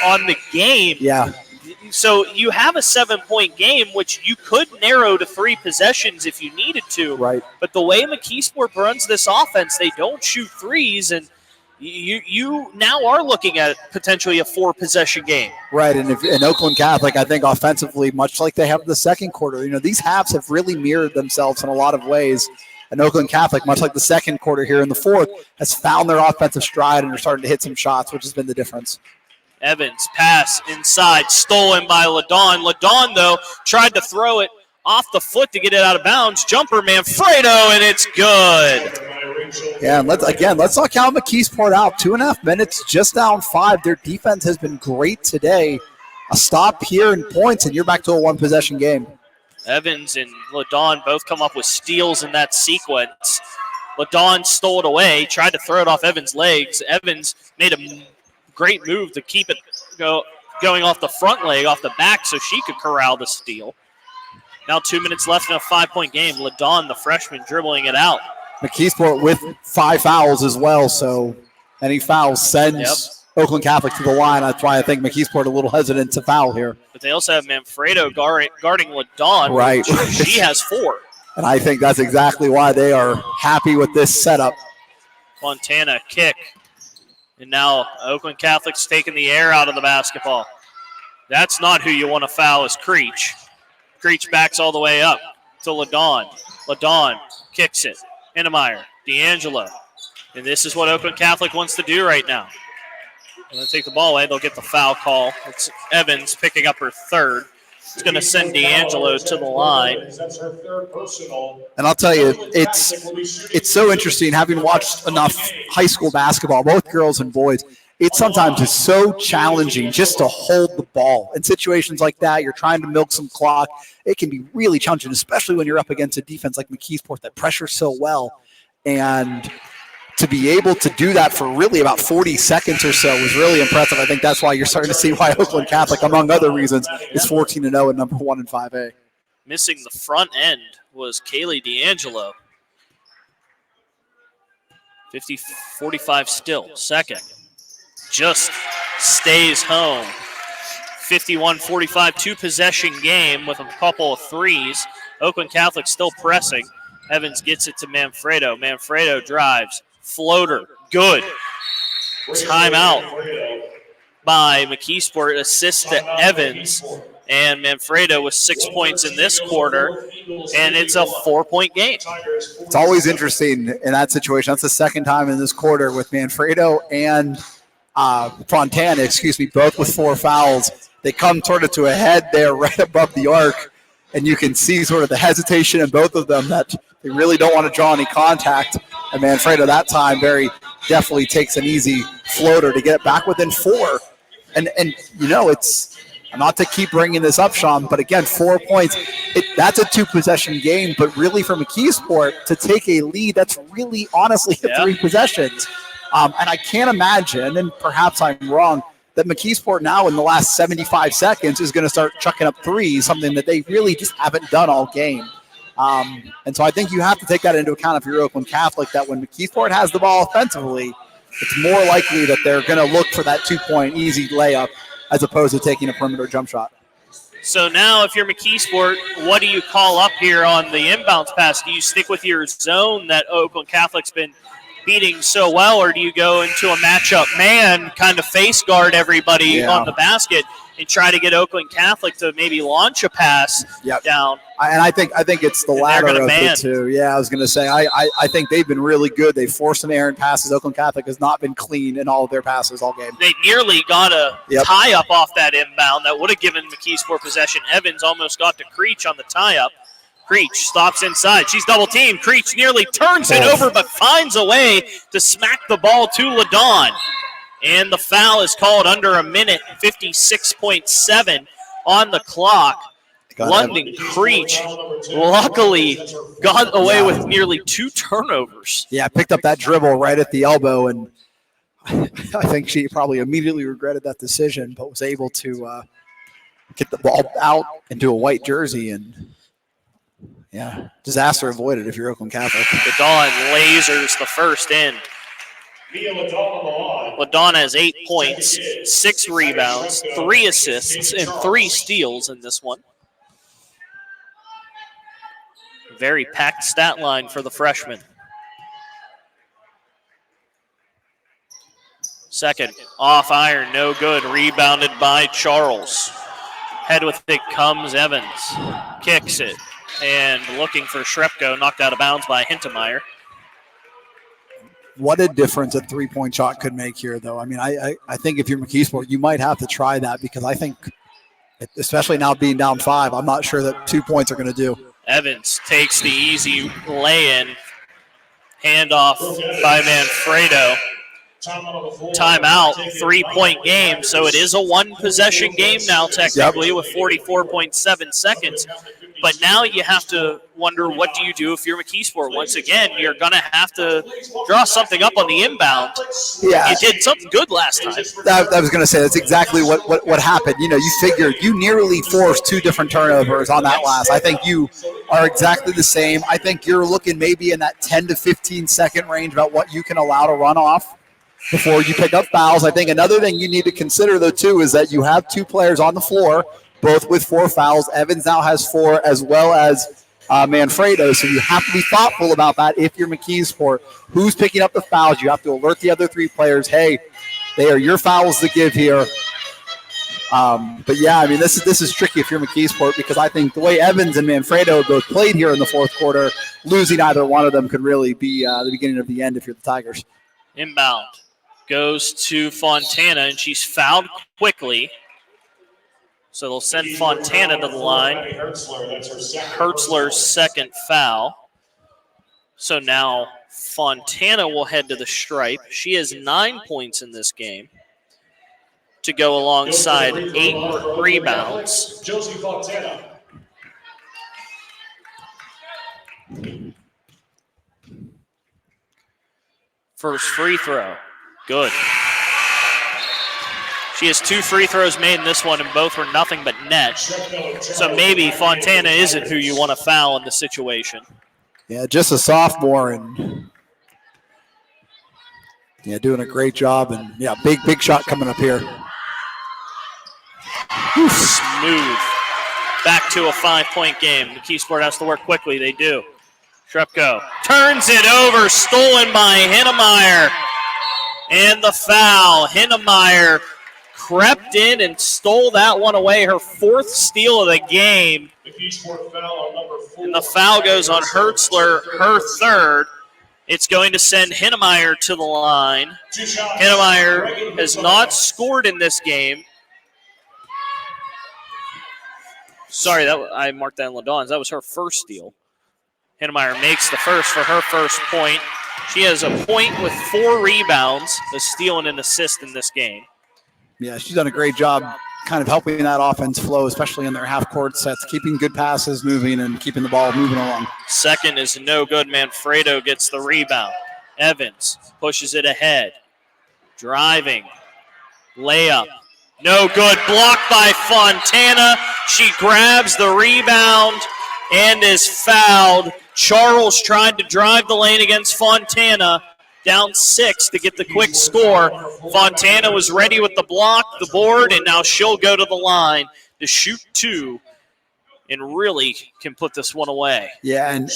Speaker 2: on the game.
Speaker 3: Yeah.
Speaker 2: So you have a 7-point game, which you could narrow to 3 possessions if you needed to.
Speaker 3: Right.
Speaker 2: But the way McKeesport runs this offense, they don't shoot threes, and you now are looking at potentially a 4-possession game.
Speaker 3: Right, and in Oakland Catholic, I think offensively, much like they have in the second quarter, these halves have really mirrored themselves in a lot of ways. And Oakland Catholic, much like the second quarter here in the fourth, has found their offensive stride and are starting to hit some shots, which has been the difference.
Speaker 2: Evans, pass inside, stolen by LaDawn. LaDawn, though, tried to throw it off the foot to get it out of bounds. Jumper, Manfredo, and it's good.
Speaker 3: Yeah, and let's not count McKeesport out. 2.5 minutes, just down 5. Their defense has been great today. A stop here in points, and you're back to a 1-possession game.
Speaker 2: Evans and LaDawn both come up with steals in that sequence. LaDawn stole it away, tried to throw it off Evans' legs. Evans made a great move to keep it going off the front leg, off the back, so she could corral the steal. Now 2 minutes left in a 5-point game. LaDawn, the freshman, dribbling it out.
Speaker 3: McKeesport with 5 fouls as well, so any foul sends Oakland Catholic to the line. That's why I think McKeesport a little hesitant to foul here.
Speaker 2: But they also have Manfredo guarding LaDawn.
Speaker 3: Right.
Speaker 2: She has 4.
Speaker 3: And I think that's exactly why they are happy with this setup.
Speaker 2: Fontana kick. And now Oakland Catholic's taking the air out of the basketball. That's not who you want to foul is Creach. Creach backs all the way up to LaDawn. LaDawn kicks it. Hinnemeyer, D'Angelo. And this is what Oakland Catholic wants to do right now. When they take the ball away, they'll get the foul call. It's Evans picking up her 3rd. It's going to send D'Angelo to the line.
Speaker 3: And I'll tell you, it's so interesting having watched enough high school basketball, both girls and boys. It sometimes is so challenging just to hold the ball. In situations like that, you're trying to milk some clock. It can be really challenging, especially when you're up against a defense like McKeesport that pressures so well. And to be able to do that for really about 40 seconds or so was really impressive. I think that's why you're starting to see why Oakland Catholic, among other reasons, is 14-0 at number 1 in 5A.
Speaker 2: Missing the front end was Kaylee D'Angelo. 50-45 still. Second. Just stays home. 51-45, 2-possession game with a couple of threes. Oakland Catholic still pressing. Evans gets it to Manfredo. Manfredo drives. Floater. Good. Timeout by McKeesport. Assist to Evans. And Manfredo with 6 points in this quarter. And it's a 4-point game.
Speaker 3: It's always interesting in that situation. That's the second time in this quarter with Manfredo and Fontana, both with 4 fouls. They come sort of to a head there right above the arc. And you can see sort of the hesitation in both of them that they really don't want to draw any contact. And Manfredo that time very definitely takes an easy floater to get it back within 4. And it's not to keep bringing this up, Sean, but again, 4 points. That's a 2-possession game, but really for McKeesport to take a lead, that's really honestly 3 possessions. And I can't imagine, and perhaps I'm wrong, that McKeesport now in the last 75 seconds is going to start chucking up threes, something that they really just haven't done all game. And so I think you have to take that into account if you're Oakland Catholic, that when McKeesport has the ball offensively, it's more likely that they're going to look for that 2-point easy layup as opposed to taking a perimeter jump shot.
Speaker 2: So now if you're McKeesport, what do you call up here on the inbounds pass? Do you stick with your zone that Oakland Catholic's been beating so well, or do you go into a matchup man, kind of face guard everybody on the basket and try to get Oakland Catholic to maybe launch a pass down?
Speaker 3: And I think it's the latter of the two. Yeah, I was going to say, I think they've been really good. They forced some errant passes. Oakland Catholic has not been clean in all of their passes all game.
Speaker 2: They nearly got a tie-up off that inbound that would have given McKeesport possession. Evans almost got to Creach on the tie-up. Creach stops inside. She's double-teamed. Creach nearly turns it over but finds a way to smack the ball to LaDawn. And the foul is called under a minute, 56.7 on the clock. London Creach luckily got away with nearly 2 turnovers.
Speaker 3: Yeah, picked up that dribble right at the elbow, and I think she probably immediately regretted that decision, but was able to get the ball out into a white jersey, and disaster avoided if you're Oakland Catholic.
Speaker 2: LaDawn lasers the first in. LaDawn has 8 points, 6 rebounds, 3 assists, and 3 steals in this one. Very packed stat line for the freshman. Second, off iron, no good. Rebounded by Charles. Head with it comes Evans. Kicks it. And looking for Shrepko, knocked out of bounds by Hintemeyer.
Speaker 3: What a difference a 3-point shot could make here, though. I mean, I think if you're McKeesport, you might have to try that, because I think, especially now being down 5, I'm not sure that 2 points are going to do.
Speaker 2: Evans takes the easy lay-in. Handoff by Manfredo. Timeout, 3-point game, so it is a 1-possession game now technically with 44.7 seconds. But now you have to wonder, what do you do if you're McKeesport? Once again, you're going to have to draw something up on the inbound.
Speaker 3: Yeah.
Speaker 2: You did something good last time.
Speaker 3: I was going to say, that's exactly what happened. You figured you nearly forced 2 different turnovers on that last. I think you are exactly the same. I think you're looking maybe in that 10 to 15 second range about what you can allow to run off before you pick up fouls. I think another thing you need to consider, though, too, is that you have 2 players on the floor, both with 4 fouls. Evans now has 4, as well as Manfredo. So you have to be thoughtful about that if you're McKeesport. Who's picking up the fouls? You have to alert the other 3 players, hey, they are your fouls to give here. But yeah, I mean, this is tricky if you're McKeesport, because I think the way Evans and Manfredo both played here in the fourth quarter, losing either one of them could really be the beginning of the end if you're the Tigers.
Speaker 2: Inbound goes to Fontana, and she's fouled quickly. So they'll send Fontana to the line. Hertzler's second foul. So now Fontana will head to the stripe. She has 9 points in this game to go alongside 8 rebounds.
Speaker 4: Josie Fontana.
Speaker 2: First free throw. Good. She has 2 free throws made in this one, and both were nothing but net. So maybe Fontana isn't who you want to foul in the situation.
Speaker 3: Yeah, just a sophomore, and doing a great job. And big shot coming up here.
Speaker 2: Smooth. Back to a 5-point game. McKeesport has to work quickly. They do. Shrepko turns it over, stolen by Hintemeyer. And the foul. Hintemeyer crept in and stole that one away. Her 4th steal of the game. And the foul goes on Hertzler, her 3rd. It's going to send Hintemeyer to the line. Hintemeyer has not scored in this game. Sorry, I marked that in LaDawn's. That was her first steal. Hintemeyer makes the first for her first point. She has a point with 4 rebounds, a steal and an assist in this game.
Speaker 3: Yeah, she's done a great job kind of helping that offense flow, especially in their half-court sets, keeping good passes moving and keeping the ball moving along.
Speaker 2: Second is no good. Manfredo gets the rebound. Evans pushes it ahead. Driving. Layup. No good. Blocked by Fontana. She grabs the rebound and is fouled. Charles tried to drive the lane against Fontana. Down 6 to get the quick score. Fontana was ready with the block, the board, and now she'll go to the line to shoot 2 and really can put this one away.
Speaker 3: Yeah, and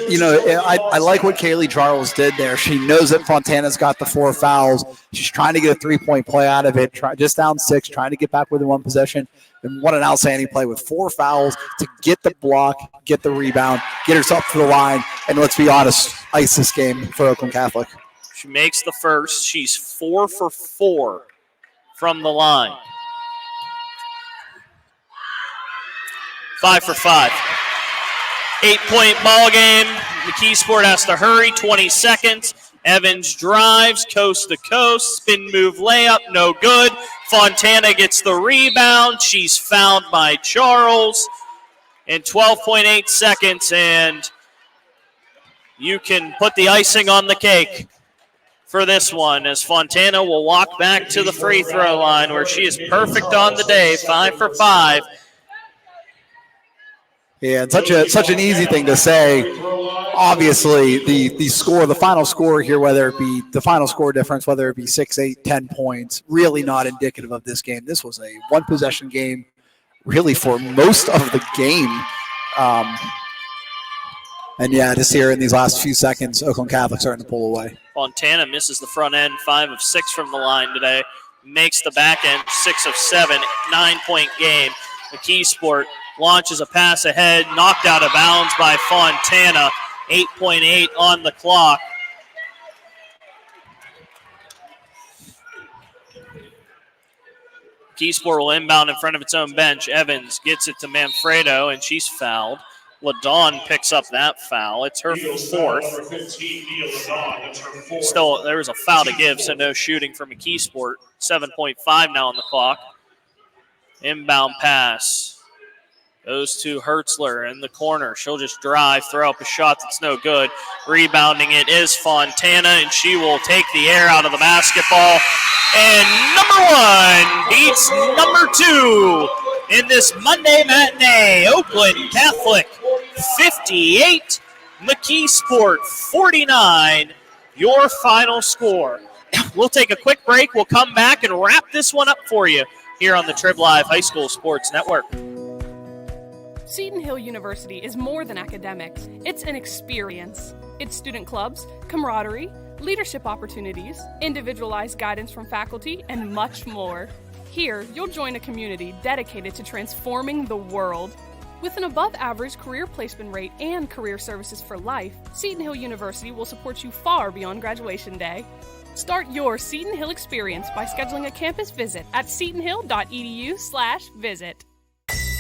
Speaker 3: you know, I like what Kaylee Charles did there. She knows that Fontana's got the 4 fouls. She's trying to get a 3-point play out of it, just down 6, trying to get back within 1 possession. And what an outstanding play with 4 fouls to get the block, get the rebound, get herself to the line, and let's be honest, ice this game for Oakland Catholic.
Speaker 2: She makes the first. She's 4 for 4 from the line. 5 for 5. 8-point ball game. McKeesport has to hurry. 20 seconds. Evans drives coast to coast. Spin move layup. No good. Fontana gets the rebound. She's fouled by Charles. In 12.8 seconds, and you can put the icing on the cake for this one, as Fontana will walk back to the free throw line where she is perfect on the day, 5 for 5.
Speaker 3: Yeah, and such an easy thing to say. Obviously, the score, the final score here, whether it be the final score difference, whether it be 6, 8, 10 points, really not indicative of this game. This was a 1-possession game, really for most of the game. And yeah, just here in these last few seconds, Oakland Catholic starting to pull away.
Speaker 2: Fontana misses the front end, 5 of 6 from the line today. Makes the back end, 6 of 7, 9-point game. McKeesport launches a pass ahead, knocked out of bounds by Fontana. 8.8 on the clock. McKeesport will inbound in front of its own bench. Evans gets it to Manfredo, and she's fouled. LaDawn picks up that foul. It's her 4th. Still, there was a foul to give, so no shooting for McKeesport. 7.5 now on the clock. Inbound pass goes to Hertzler in the corner. She'll just drive, throw up a shot that's no good. Rebounding it is Fontana, and she will take the air out of the basketball. And number 1 beats number 2 in this Monday matinee. Oakland Catholic 58, McKeesport 49, your final score. We'll take a quick break. We'll come back and wrap this one up for you here on the Trib Live High School Sports Network.
Speaker 5: Seton Hill University is more than academics. It's an experience. It's student clubs, camaraderie, leadership opportunities, individualized guidance from faculty, and much more. Here, you'll join a community dedicated to transforming the world. With an above-average career placement rate and career services for life, Seton Hill University will support you far beyond graduation day. Start your Seton Hill experience by scheduling a campus visit at setonhill.edu/visit.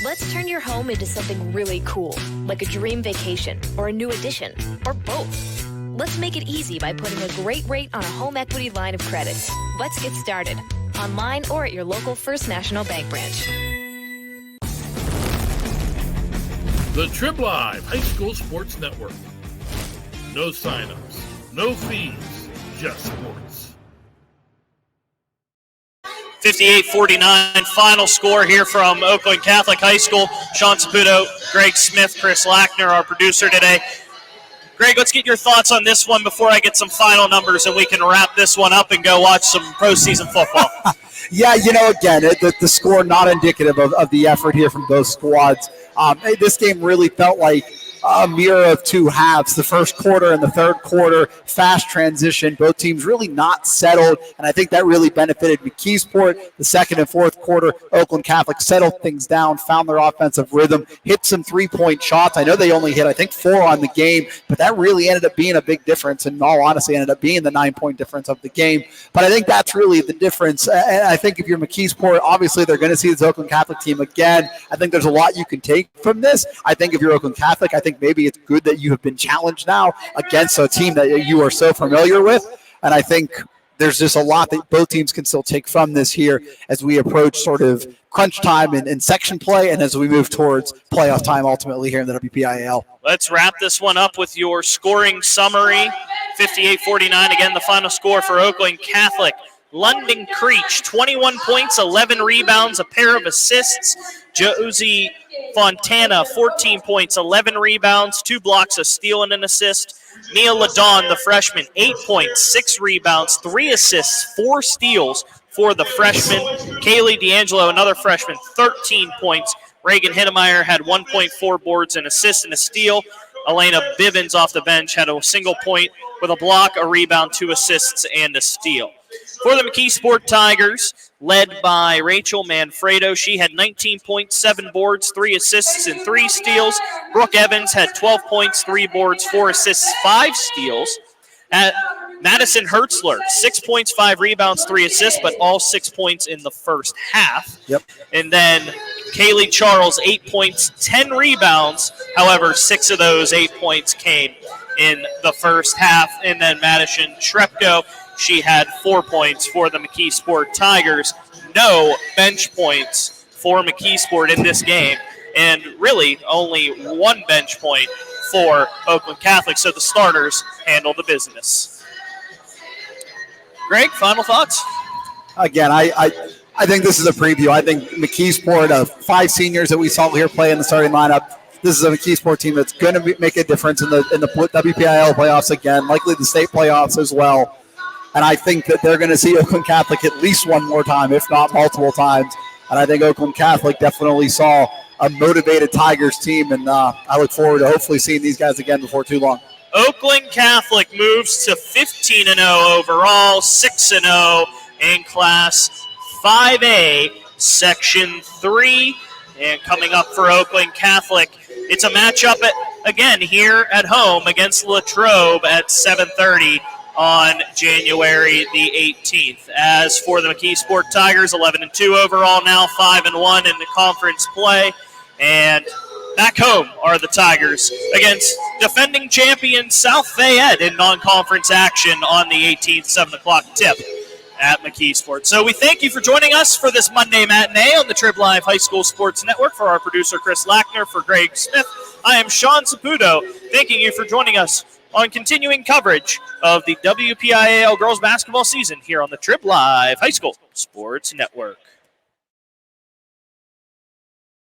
Speaker 6: Let's turn your home into something really cool, like a dream vacation or a new addition, or both. Let's make it easy by putting a great rate on a home equity line of credit. Let's get started, online or at your local First National Bank branch.
Speaker 7: The Trib Live High School Sports Network. No signups, no fees, just sports.
Speaker 2: 58-49 final score here from Oakland Catholic High School. Sean Saputo, Greg Smith, Chris Lackner, our producer today. Greg, let's get your thoughts on this one before I get some final numbers and we can wrap this one up and go watch some postseason football.
Speaker 3: Yeah, you know, again, the score not indicative of the effort here from both squads. This game really felt like a mirror of two halves. The first quarter and the third quarter, fast transition. Both teams really not settled, and I think that really benefited McKeesport. The second and fourth quarter, Oakland Catholic settled things down, found their offensive rhythm, hit some three-point shots. I know they only hit, 4 on the game, but that really ended up being a big difference, and in all honesty, ended up being the 9-point difference of the game. But I think that's really the difference. And I think if you're McKeesport, obviously they're going to see this Oakland Catholic team again. I think there's a lot you can take from this. I think if you're Oakland Catholic, I think think maybe it's good that you have been challenged now against a team that you are so familiar with. And I think there's just a lot that both teams can still take from this here as we approach sort of crunch time and section play, and as we move towards playoff time ultimately here in the WPIAL.
Speaker 2: Let's wrap this one up with your scoring summary. 58-49, again, the final score for Oakland Catholic. London Creach, 21 points, 11 rebounds, a pair of assists. Josie Fontana, 14 points, 11 rebounds, 2 blocks, a steal, and an assist. Nia Ladon, the freshman, 8 points, 6 rebounds, 3 assists, 4 steals for the freshman. Kaylee D'Angelo, another freshman, 13 points. Reagan Hittemeyer had 1.4 boards, an assist, and a steal. Elena Bivens off the bench had a single point with a block, a rebound, 2 assists, and a steal. For the McKeesport Tigers, led by Rachel Manfredo, she had 19 points, 7 boards, 3 assists, and 3 steals. Brooke Evans had 12 points, 3 boards, 4 assists, 5 steals. At Madison Hertzler, 6 points, 5 rebounds, 3 assists, but all 6 points in the first half.
Speaker 3: Yep.
Speaker 2: And then Kaylee Charles, 8 points, 10 rebounds. However, 6 of those 8 points came in the first half. And then Madison Shrepko, she had 4 points for the McKeesport Tigers. No bench points for McKeesport in this game, and really only 1 bench point for Oakland Catholic, so the starters handle the business. Greg, final thoughts?
Speaker 3: Again, I think this is a preview. I think McKeesport, of 5 seniors that we saw here play in the starting lineup, this is a McKeesport team that's going to make a difference in the WPIAL playoffs again, likely the state playoffs as well. And I think that they're going to see Oakland Catholic at least one more time, if not multiple times. And I think Oakland Catholic definitely saw a motivated Tigers team, and I look forward to hopefully seeing these guys again before too long.
Speaker 2: Oakland Catholic moves to 15-0 overall, 6-0 in Class 5A, Section 3. And coming up for Oakland Catholic, it's a matchup again here at home against Latrobe at 7:30 on January the 18th. As for the McKeesport Tigers, 11-2 overall now, 5-1 in the conference play. And back home are the Tigers against defending champion South Fayette in non-conference action on the 18th, 7 o'clock tip at McKeesport. So we thank you for joining us for this Monday matinee on the Trib Live High School Sports Network. For our producer, Chris Lackner, for Greg Smith, I am Sean Saputo, thanking you for joining us on continuing coverage of the WPIAL girls basketball season here on the Trib Live High School Sports Network.